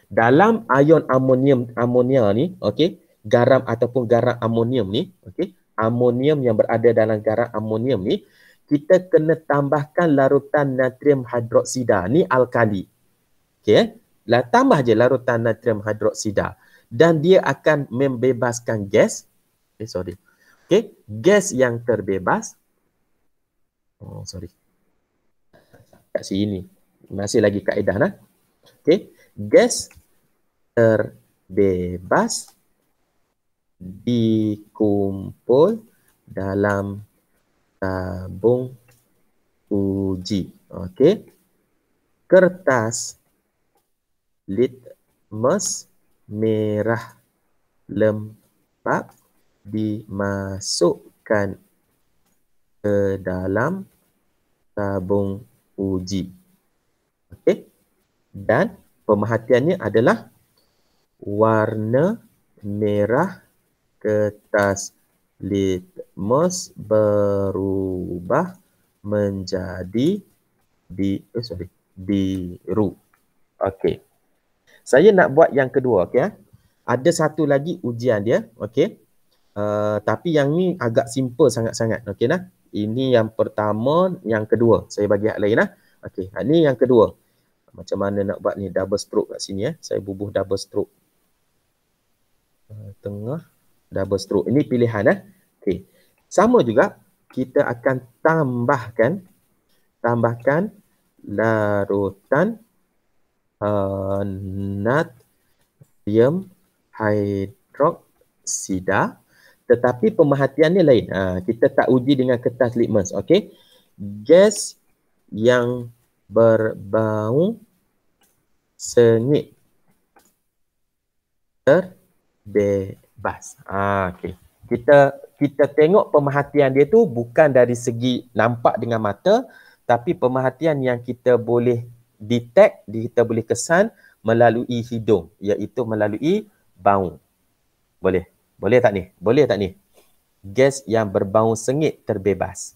Dalam ion amonia ni, okey, garam ataupun garam amonium ni, okey, amonium yang berada dalam garam amonium ni, kita kena tambahkan larutan natrium hidroksida. Ni alkali. Okey, tambah je larutan natrium hidroksida dan dia akan membebaskan gas. Okey, gas yang terbebas. Kat sini. Masih lagi kaedah nah. Okey, gas terbebas dikumpul dalam tabung uji. Okey. Kertas litmus merah lembap dimasukkan dimasukkan ke dalam tabung uji. Okey. Dan pemerhatiannya adalah warna merah kertas litmus berubah menjadi biru. Okey. Saya nak buat yang kedua, okey. Ada satu lagi ujian dia, okey. Tapi yang ni agak simple sangat-sangat, okey nah. Ini yang pertama, yang kedua. Saya bagi hak lain lah. Okey, ni yang kedua. Macam mana nak buat ni? Double stroke kat sini ya. Saya bubuh double stroke. Tengah double stroke. Ini pilihan Okey. Sama juga kita akan tambahkan larutan natrium hidroksida, tetapi pemerhatiannya lain. Kita tak uji dengan kertas litmus, okey. Gas yang berbau sengit terbebas. Okey. Kita tengok pemerhatian dia tu bukan dari segi nampak dengan mata, tapi pemerhatian yang kita boleh detect, kita boleh kesan melalui hidung, iaitu melalui bau. Boleh? Boleh tak ni? Boleh tak ni? Gas yang berbau sengit terbebas.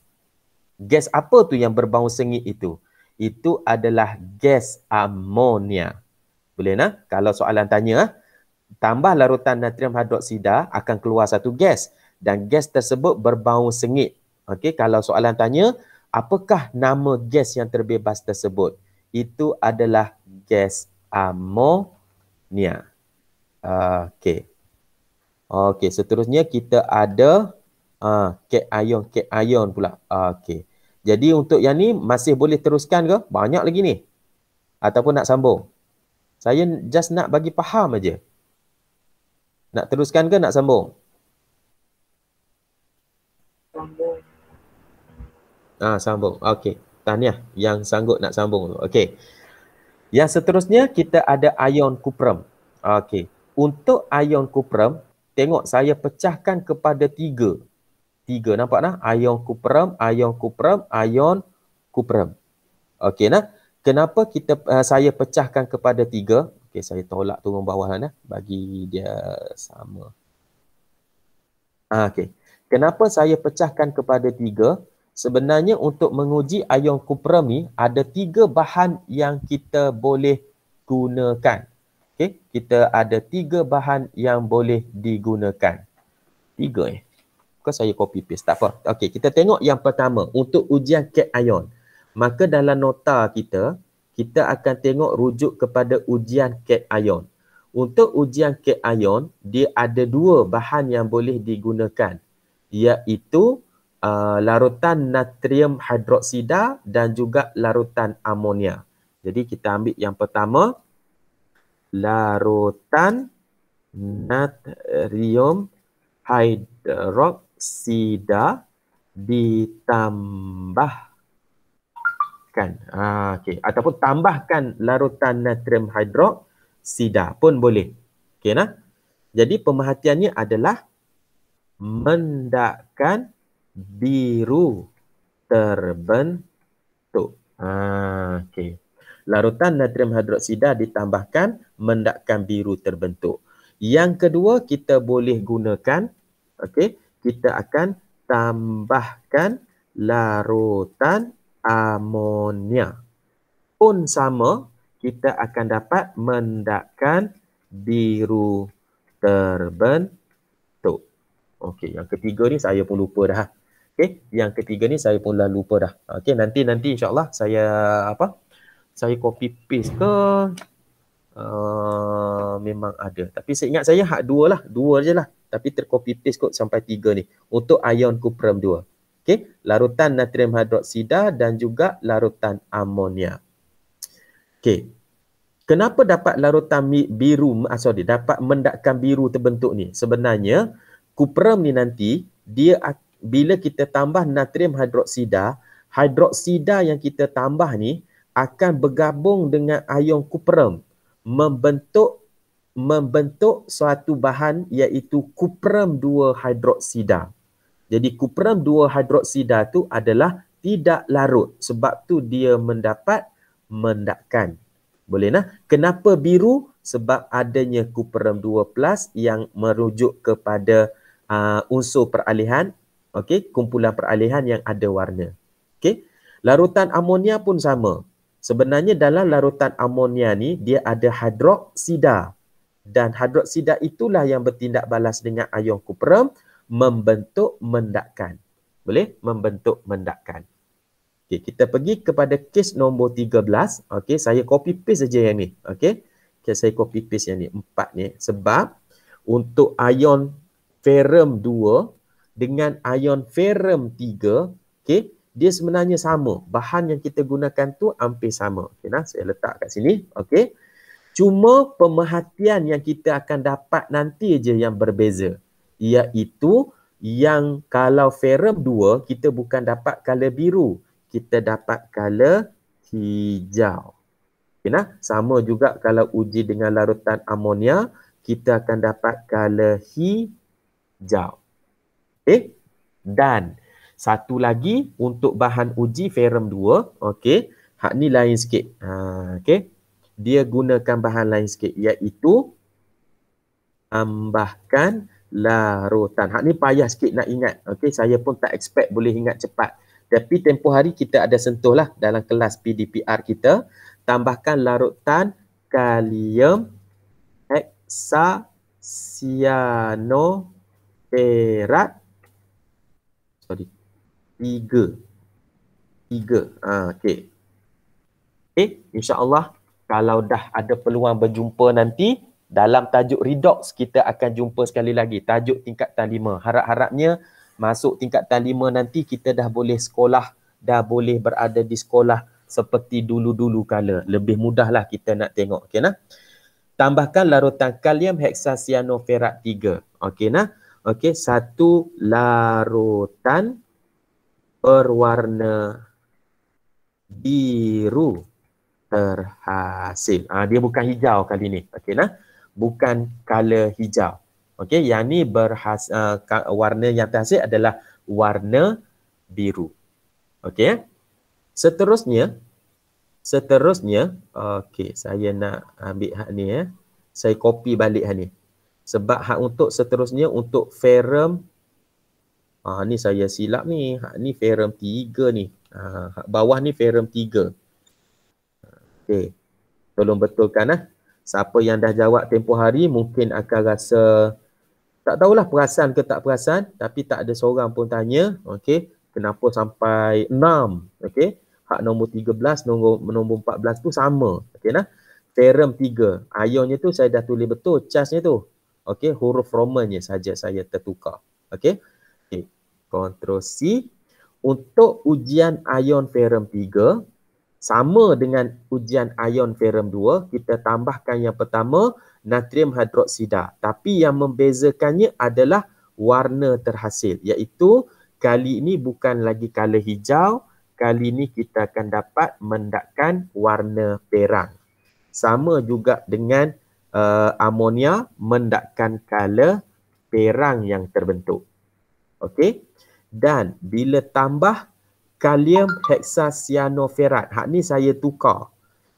Gas apa tu yang berbau sengit itu? Itu adalah gas amonia. Boleh nak? Kalau soalan tanya, tambah larutan natrium hidroksida akan keluar satu gas. Dan gas tersebut berbau sengit. Okey, kalau soalan tanya, apakah nama gas yang terbebas tersebut? Itu adalah gas amonia. Okey. Okey, seterusnya kita ada cation pula. Okey. Jadi untuk yang ni masih boleh teruskan ke? Banyak lagi ni. Ataupun nak sambung? Saya just nak bagi faham aja. Nak teruskan ke nak sambung? Sambung. Okey. Tahniah yang sanggup nak sambung. Okey. Yang seterusnya kita ada ion kuprum. Okey. Untuk ion kuprum, tengok saya pecahkan kepada tiga. Tiga, nampak nah? Ion kuprum, ion kuprum, ion kuprum. Okey nah. Kenapa saya pecahkan kepada tiga? Okey, saya tolak turun bawah nah, bagi dia sama. Okey. Kenapa saya pecahkan kepada tiga? Sebenarnya untuk menguji ion kuprum ni ada tiga bahan yang kita boleh gunakan. Okey, kita ada tiga bahan yang boleh digunakan. Tiga Kau saya copy paste, tak apa. Okey, kita tengok yang pertama untuk ujian cation. Maka dalam nota kita akan tengok rujuk kepada ujian cation. Untuk ujian cation, dia ada dua bahan yang boleh digunakan, iaitu larutan natrium hidroksida dan juga larutan amonia. Jadi kita ambil yang pertama, larutan natrium hidroksida ditambahkan. Okey, ataupun tambahkan larutan natrium hidroksida pun boleh. Okey nah. Jadi pemerhatiannya adalah mendakkan biru terbentuk. Okey. Larutan natrium hidroksida ditambahkan mendakkan biru terbentuk. Yang kedua kita boleh gunakan, okey, kita akan tambahkan larutan amonia. Pun sama, kita akan dapat mendakkan biru terbentuk. Okey, yang ketiga ni saya pun lupa dah. Okey, yang ketiga ni saya pun dah lupa dah. Okey, nanti insya-Allah saya saya copy paste ke memang ada. Tapi saya ingat saya hak dua je lah. Tapi tercopy paste kot sampai tiga ni. Untuk ion kuprum 2. Okey, larutan natrium hidroksida dan juga larutan amonia. Okey. Kenapa dapat larutan biru, dapat mendakkan biru terbentuk ni? Sebenarnya kuprum ni nanti dia bila kita tambah natrium hidroksida, hidroksida yang kita tambah ni akan bergabung dengan ion kuprum membentuk suatu bahan iaitu kuprum 2 hidroksida. Jadi kupram 2 hidroksida tu adalah tidak larut. Sebab tu dia mendapat mendakkan. Boleh nah? Kenapa biru? Sebab adanya kupram 2+ yang merujuk kepada unsur peralihan, okey, kumpulan peralihan yang ada warna. Okey. Larutan amonia pun sama. Sebenarnya dalam larutan amonia ni dia ada hidroksida. Dan hidroksida itulah yang bertindak balas dengan ion kupram membentuk mendakkan. Boleh? Membentuk mendakkan. Okey, kita pergi kepada kes nombor 13. Okey, saya copy paste saja yang ni. Okey. Okay, saya copy paste yang ni 4 ni sebab untuk ion ferrum 2 dengan ion ferrum 3, okey, dia sebenarnya sama. Bahan yang kita gunakan tu hampir sama. Okey nah, saya letak kat sini. Okey. Cuma pemerhatian yang kita akan dapat nanti je yang berbeza. Iaitu yang kalau ferrum 2 kita bukan dapat color biru, kita dapat color hijau. Okay, nah? Sama juga kalau uji dengan larutan amonia, kita akan dapat color hijau. Okay. Dan satu lagi untuk bahan uji ferrum 2, okay, hak ni lain sikit. Okay. Dia gunakan bahan lain sikit iaitu tambahkan larutan. Hak ni payah sikit nak ingat. Okay, saya pun tak expect boleh ingat cepat. Tapi tempoh hari kita ada sentuh lah dalam kelas PDPR kita. Tambahkan larutan kalium hexacyanoferat 3. Okey. Okey, insya-Allah kalau dah ada peluang berjumpa nanti dalam tajuk redox kita akan jumpa sekali lagi tajuk tingkatan 5. Harap-harapnya masuk tingkatan 5 nanti kita dah boleh sekolah, dah boleh berada di sekolah seperti dulu-dulu kala. Lebih mudahlah kita nak tengok. Okey nah. Tambahkan larutan kalium hexacyanoferat 3. Okey nah. Okey, satu larutan berwarna biru terhasil. Dia bukan hijau kali ni. Okey nah. Bukan color hijau. Okey, yang ni warna yang terhasil adalah warna biru. Okey. Seterusnya, okey, saya nak ambil hak ni ya. Saya copy balik hak ni. Sebab hak untuk seterusnya untuk ferrum ni saya silap ni. Hak ni ferrum 3 ni. Hak bawah ni ferrum 3. Okey. Tolong betulkan . Siapa yang dah jawab tempoh hari mungkin akan rasa tak tahulah perasan ke tak perasan, tapi tak ada seorang pun tanya, okey, kenapa sampai 6, okey. Hak nombor 13, nombor 14 tu sama. Okey nah. Ferrum 3. Ionnya tu saya dah tulis betul charge-nya tu. Okey, huruf Romannya saja saya tertukar. Okey. Okey. Ctrl C. Untuk ujian ion ferrum 3 sama dengan ujian ion ferrum 2, kita tambahkan yang pertama natrium hidroksida. Tapi yang membezakannya adalah warna terhasil, iaitu kali ini bukan lagi color hijau. Kali ini kita akan dapat mendakkan warna perang. Sama juga dengan amonia mendakkan color perang yang terbentuk. Okey. Dan bila tambah kalium hexacyanoferat, hak ni saya tukar.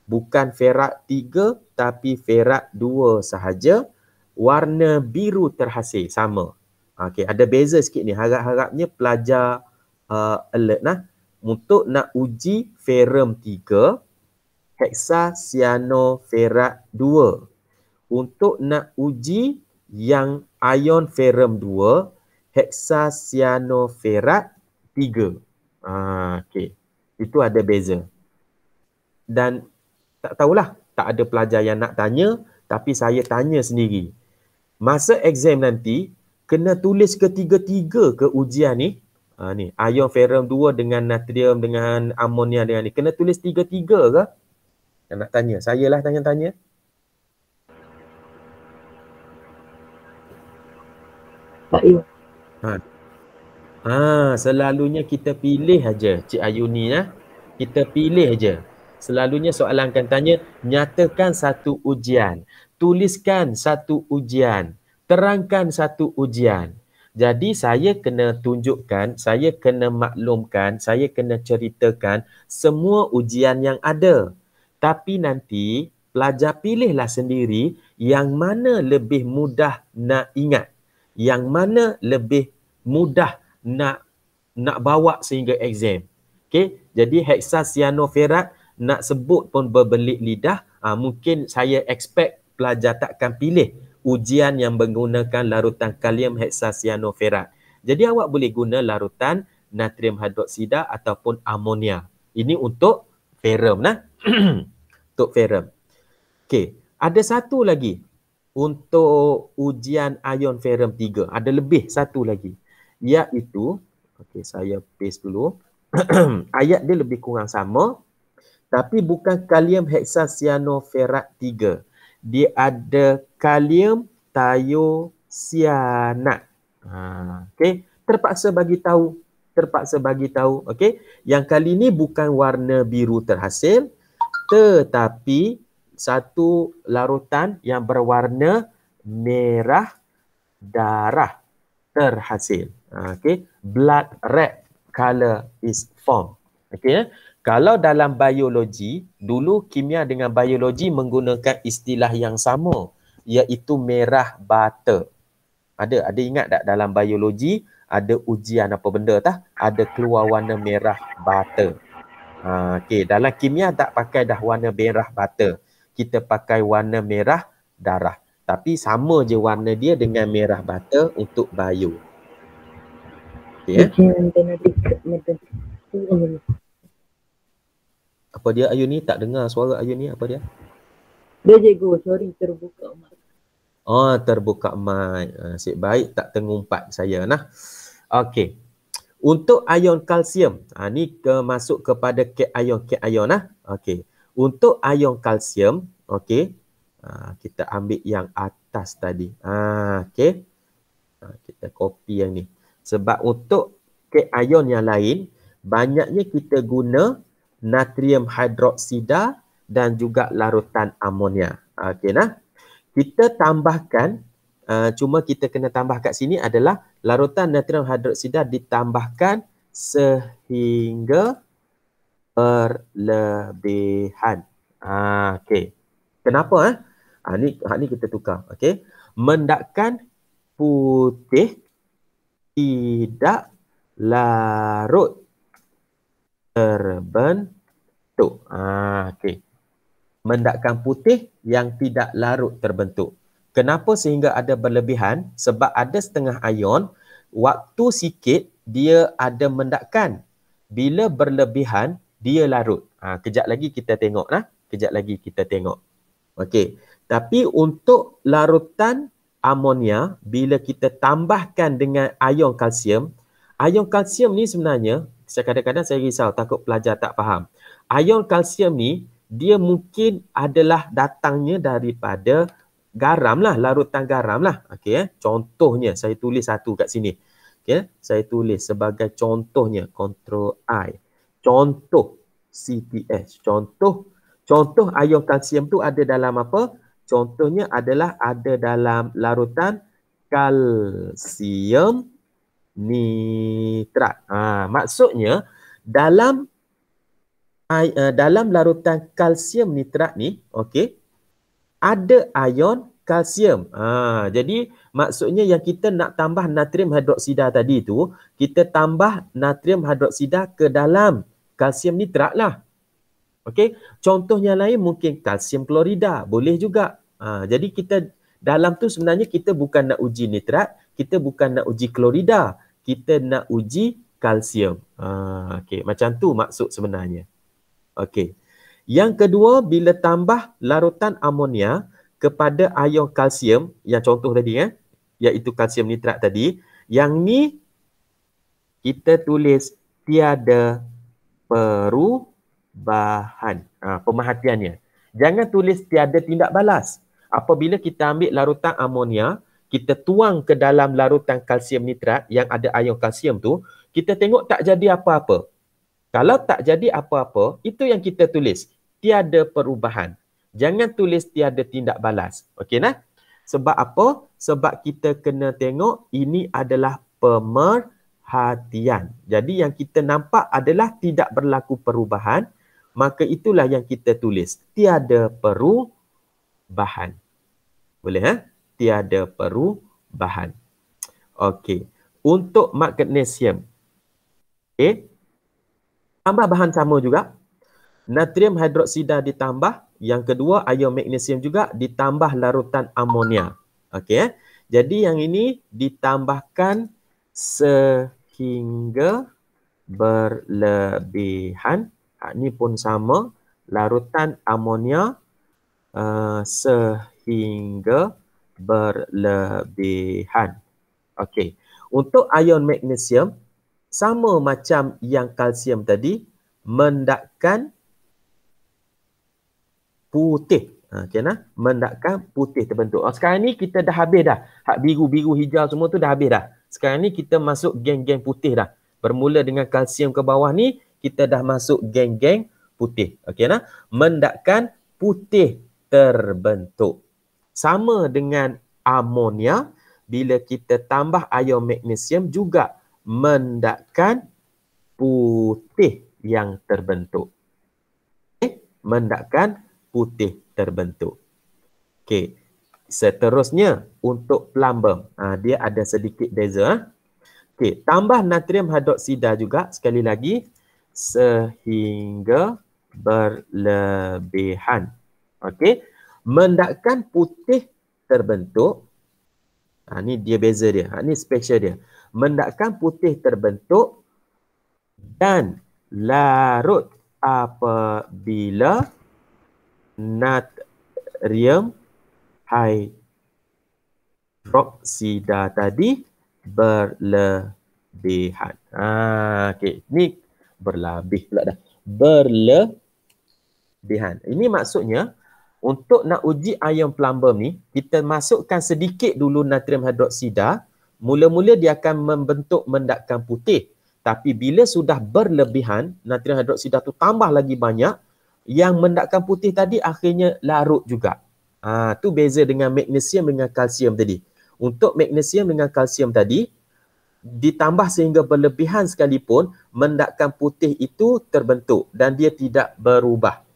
Bukan ferat 3 tapi ferat 2 sahaja. Warna biru terhasil sama. Okey, ada beza sikit ni. Harap-harapnya pelajar alert nah. Untuk nak uji ferrum 3, hexacyanoferat 2. Untuk nak uji yang ion ferrum 2, hexacyanoferat 3. Okey. Itu ada beza. Dan tak tahulah, tak ada pelajar yang nak tanya, tapi saya tanya sendiri. Masa exam nanti, kena tulis ketiga-tiga ke ujian ni? Ni, ion ferrum 2 dengan natrium, dengan amonia dengan ni. Kena tulis 3-3 ke? Yang nak tanya. Saya lah tanya-tanya. Tak ya. Selalunya kita pilih aja Cik Ayuni ya. Kita pilih aja. Selalunya soalan akan tanya, nyatakan satu ujian, tuliskan satu ujian, terangkan satu ujian. Jadi saya kena tunjukkan, saya kena maklumkan, saya kena ceritakan semua ujian yang ada. Tapi nanti pelajar pilihlah sendiri yang mana lebih mudah nak ingat, yang mana lebih mudah nak bawa sehingga exam. Okey, jadi hexacyanoferrat nak sebut pun berbelit lidah, mungkin saya expect pelajar takkan pilih ujian yang menggunakan larutan kalium hexacyanoferrat. Jadi awak boleh guna larutan natrium hidroksida ataupun amonia. Ini untuk ferrum nah. Untuk ferrum. Okey, ada satu lagi untuk ujian ion ferrum 3. Ada lebih satu lagi. Iaitu, okey saya paste dulu. Ayat dia lebih kurang sama. Tapi bukan kalium hexacyanoferrat 3. Dia ada kalium thiocyanat. Okey, terpaksa bagi tahu. Okey, yang kali ni bukan warna biru terhasil, tetapi satu larutan yang berwarna merah darah terhasil. Okey, blood red color is formed. Okey, kalau dalam biologi, dulu kimia dengan biologi menggunakan istilah yang sama, iaitu merah bata. Ada ingat tak dalam biologi ada ujian apa benda tah? Ada keluar warna merah bata. Okey, dalam kimia tak pakai dah warna merah bata. Kita pakai warna merah darah. Tapi sama je warna dia dengan merah bata untuk bio. Okey. Apa dia Ayu ni? Tak dengar suara Ayu ni. Apa dia? Dia cikgu, sorry terbuka mic. Oh, terbuka mic. Asyik baik tak tengumpat saya nah. Okey. Untuk ion kalsium, ni masuk kepada cation nah. Okey. Untuk ion kalsium, okey. Kita ambil yang atas tadi. Okey. Kita copy yang ni. Sebab untuk cation yang lain, banyaknya kita guna natrium hidroksida dan juga larutan amonia. Okey nah. Kita tambahkan, cuma kita kena tambah kat sini adalah larutan natrium hidroksida ditambahkan sehingga berlebihan. Okey. Kenapa? Ni kita tukar. Okey. Mendakkan putih tidak larut terbentuk. Okey. Mendakkan putih yang tidak larut terbentuk. Kenapa sehingga ada berlebihan? Sebab ada setengah ion, waktu sikit dia ada mendakkan. Bila berlebihan, dia larut. Kejap lagi kita tengok nah. Kejap lagi kita tengok. Okey. Tapi untuk larutan amonia, bila kita tambahkan dengan ion kalsium ni sebenarnya, kadang-kadang saya risau takut pelajar tak faham. Ion kalsium ni dia mungkin adalah datangnya daripada garam lah, larutan garam lah. Okey, contohnya saya tulis satu kat sini. Okey, saya tulis sebagai contohnya, Ctrl I. Contoh CPH. Contoh ion kalsium tu ada dalam apa? Contohnya adalah ada dalam larutan kalsium nitrat. Maksudnya dalam larutan kalsium nitrat ni, okey, ada ion kalsium. Jadi maksudnya yang kita nak tambah natrium hidroksida tadi tu, kita tambah natrium hidroksida ke dalam kalsium nitrat lah. Okey, contohnya lain mungkin kalsium klorida, boleh juga. Jadi kita dalam tu sebenarnya kita bukan nak uji nitrat, kita bukan nak uji klorida, kita nak uji kalsium. Okey, macam tu maksud sebenarnya. Okey. Yang kedua, bila tambah larutan amonia kepada ion kalsium, yang contoh tadi iaitu kalsium nitrat tadi, yang ni kita tulis tiada perubahan. Pemerhatiannya. Jangan tulis tiada tindak balas. Apabila kita ambil larutan amonia, kita tuang ke dalam larutan kalsium nitrat yang ada ion kalsium tu, kita tengok tak jadi apa-apa. Kalau tak jadi apa-apa, itu yang kita tulis. Tiada perubahan. Jangan tulis tiada tindak balas. Okey nah? Sebab apa? Sebab kita kena tengok ini adalah pemerhatian. Jadi yang kita nampak adalah tidak berlaku perubahan, maka itulah yang kita tulis. Tiada perubahan. Boleh Tiada perubahan. Okey. Untuk magnesium. Okey. Tambah bahan sama juga. Natrium hidroksida ditambah. Yang kedua, ion magnesium juga ditambah larutan amonia. Okey. Jadi yang ini ditambahkan sehingga berlebihan. Ini pun sama. Larutan amonia sehingga berlebihan. Okey. Untuk ion magnesium, sama macam yang kalsium tadi, mendakkan putih. Mendakkan putih terbentuk. Sekarang ni kita dah habis dah. Hak biru, hijau semua tu dah habis dah. Sekarang ni kita masuk geng-geng putih dah. Bermula dengan kalsium ke bawah ni, kita dah masuk geng-geng putih. Okey nah? Mendakkan putih terbentuk. Sama dengan amonia, bila kita tambah ion magnesium juga mendakkan putih yang terbentuk. Mendakkan putih terbentuk. Okey. Seterusnya untuk plumbum. Dia ada sedikit beza. Okey, tambah natrium hidroksida juga sekali lagi sehingga berlebihan. Okey. Mendakkan putih terbentuk. Ni dia beza dia. Ni special dia. Mendakkan putih terbentuk dan larut apabila natrium hidroksida tadi berlebihan. Okey, ni berlebih pula dah. Berlebihan. Ini maksudnya untuk nak uji ion plumbum ni, kita masukkan sedikit dulu natrium hidroksida, mula-mula dia akan membentuk mendakkan putih. Tapi bila sudah berlebihan, natrium hidroksida tu tambah lagi banyak, yang mendakkan putih tadi akhirnya larut juga. Tu beza dengan magnesium dengan kalsium tadi. Untuk magnesium dengan kalsium tadi, ditambah sehingga berlebihan sekalipun, mendakkan putih itu terbentuk dan dia tidak berubah.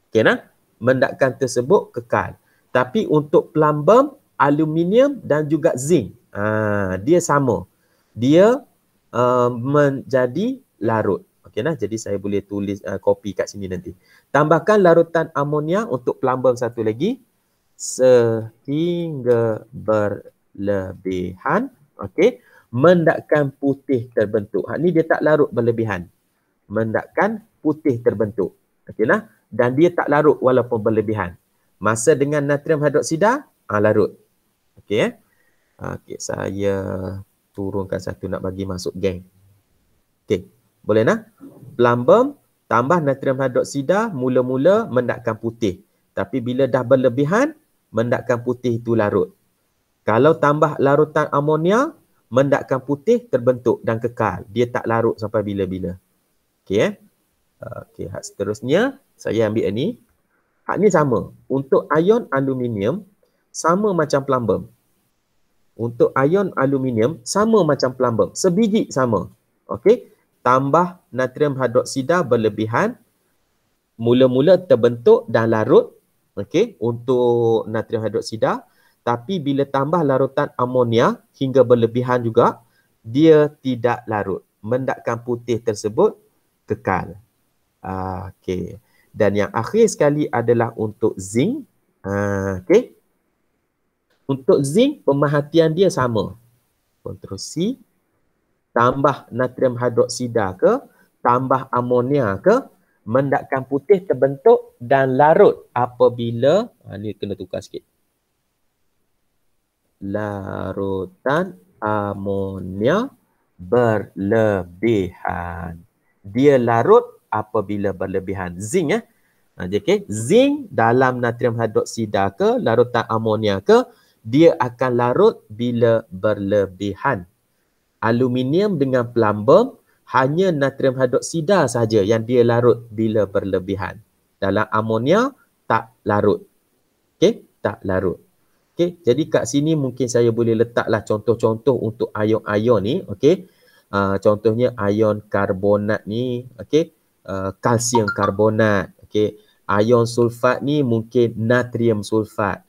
Okey nah? Mendakkan tersebut kekal. Tapi untuk plumbum, aluminium dan juga zinc, dia sama. Dia menjadi larut. Okey nah, jadi saya boleh tulis copy kat sini nanti. Tambahkan larutan amonia untuk plumbum satu lagi sehingga berlebihan. Okey, mendakkan putih terbentuk. Ni dia tak larut berlebihan. Mendakkan putih terbentuk. Okey nah, dan dia tak larut walaupun berlebihan. Masa dengan natrium hidroksida, larut. Okey Okey, saya turunkan satu nak bagi masuk geng. Okey, boleh nah? Plumbum tambah natrium hidroksida mula-mula mendakkan putih. Tapi bila dah berlebihan, mendakkan putih itu larut. Kalau tambah larutan amonia, mendakkan putih terbentuk dan kekal. Dia tak larut sampai bila-bila. Okey Okey, hak seterusnya saya ambil ni. Hak ni sama. Untuk ion aluminium sama macam plumbum. Untuk ion aluminium sama macam plumbum. Sebiji sama. Okey. Tambah natrium hidroksida berlebihan. Mula-mula terbentuk dan larut. Okey. Untuk natrium hidroksida. Tapi bila tambah larutan amonia hingga berlebihan juga, dia tidak larut. Mendakkan putih tersebut kekal. Okey. Dan yang akhir sekali adalah untuk zinc. Okey. Untuk zinc, pemerhatian dia sama. Ctrl C. Tambah natrium hidroksida ke, tambah amonia ke, mendakkan putih terbentuk dan larut apabila, ni kena tukar sikit. Larutan amonia berlebihan. Dia larut apabila berlebihan. Zinc okay. Zinc dalam natrium hidroksida ke, larutan amonia ke, dia akan larut bila berlebihan. Aluminium dengan plumbum hanya natrium hidroksida saja yang dia larut bila berlebihan. Dalam amonia tak larut. Okey, tak larut. Okey, jadi kat sini mungkin saya boleh letaklah contoh-contoh untuk ion-ion ni, okey. Contohnya ion karbonat ni, okey. Kalsium karbonat, okey. Ion sulfat ni mungkin natrium sulfat.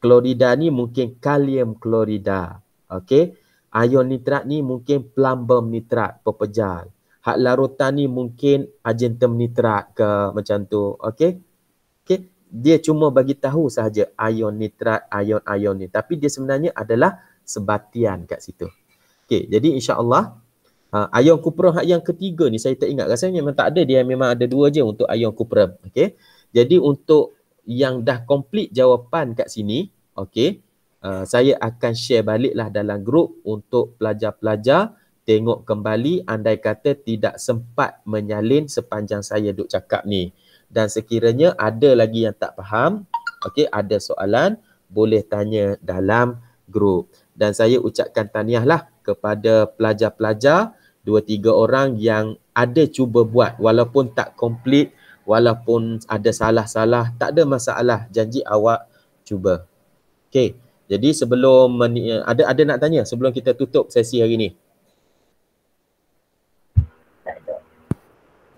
Klorida ni mungkin kalium klorida, okey. Ion nitrat ni mungkin plumbum nitrat, pepejal. Hak larutan ni mungkin argentum nitrat ke macam tu, okey. Okey, dia cuma bagi tahu sahaja ion nitrat, ion-ion ni. Tapi dia sebenarnya adalah sebatian kat situ. Okey, jadi insya-Allah ion kupra hak yang ketiga ni saya tak ingat. Rasanya memang tak ada, dia memang ada 2 je untuk ion kupra. Okey. Jadi untuk yang dah komplit jawapan kat sini, okey, saya akan share baliklah dalam grup untuk pelajar-pelajar tengok kembali andai kata tidak sempat menyalin sepanjang saya duk cakap ni. Dan sekiranya ada lagi yang tak faham, okey, ada soalan, boleh tanya dalam grup. Dan saya ucapkan tahniahlah kepada pelajar-pelajar 2-3 orang yang ada cuba buat walaupun tak komplit, walaupun ada salah-salah, tak ada masalah. Janji awak cuba. Okey. Jadi sebelum ada nak tanya sebelum kita tutup sesi hari ni?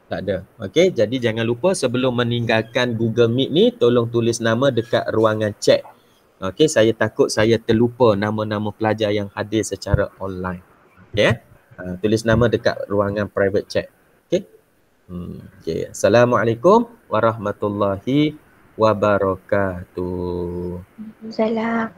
Tak ada. Okey, jadi jangan lupa sebelum meninggalkan Google Meet ni, tolong tulis nama dekat ruangan chat. Okey, saya takut saya terlupa nama-nama pelajar yang hadir secara online. Okey, tulis nama dekat ruangan private chat. Okey. Okey. Assalamualaikum warahmatullahi wabarakatuh. Salam.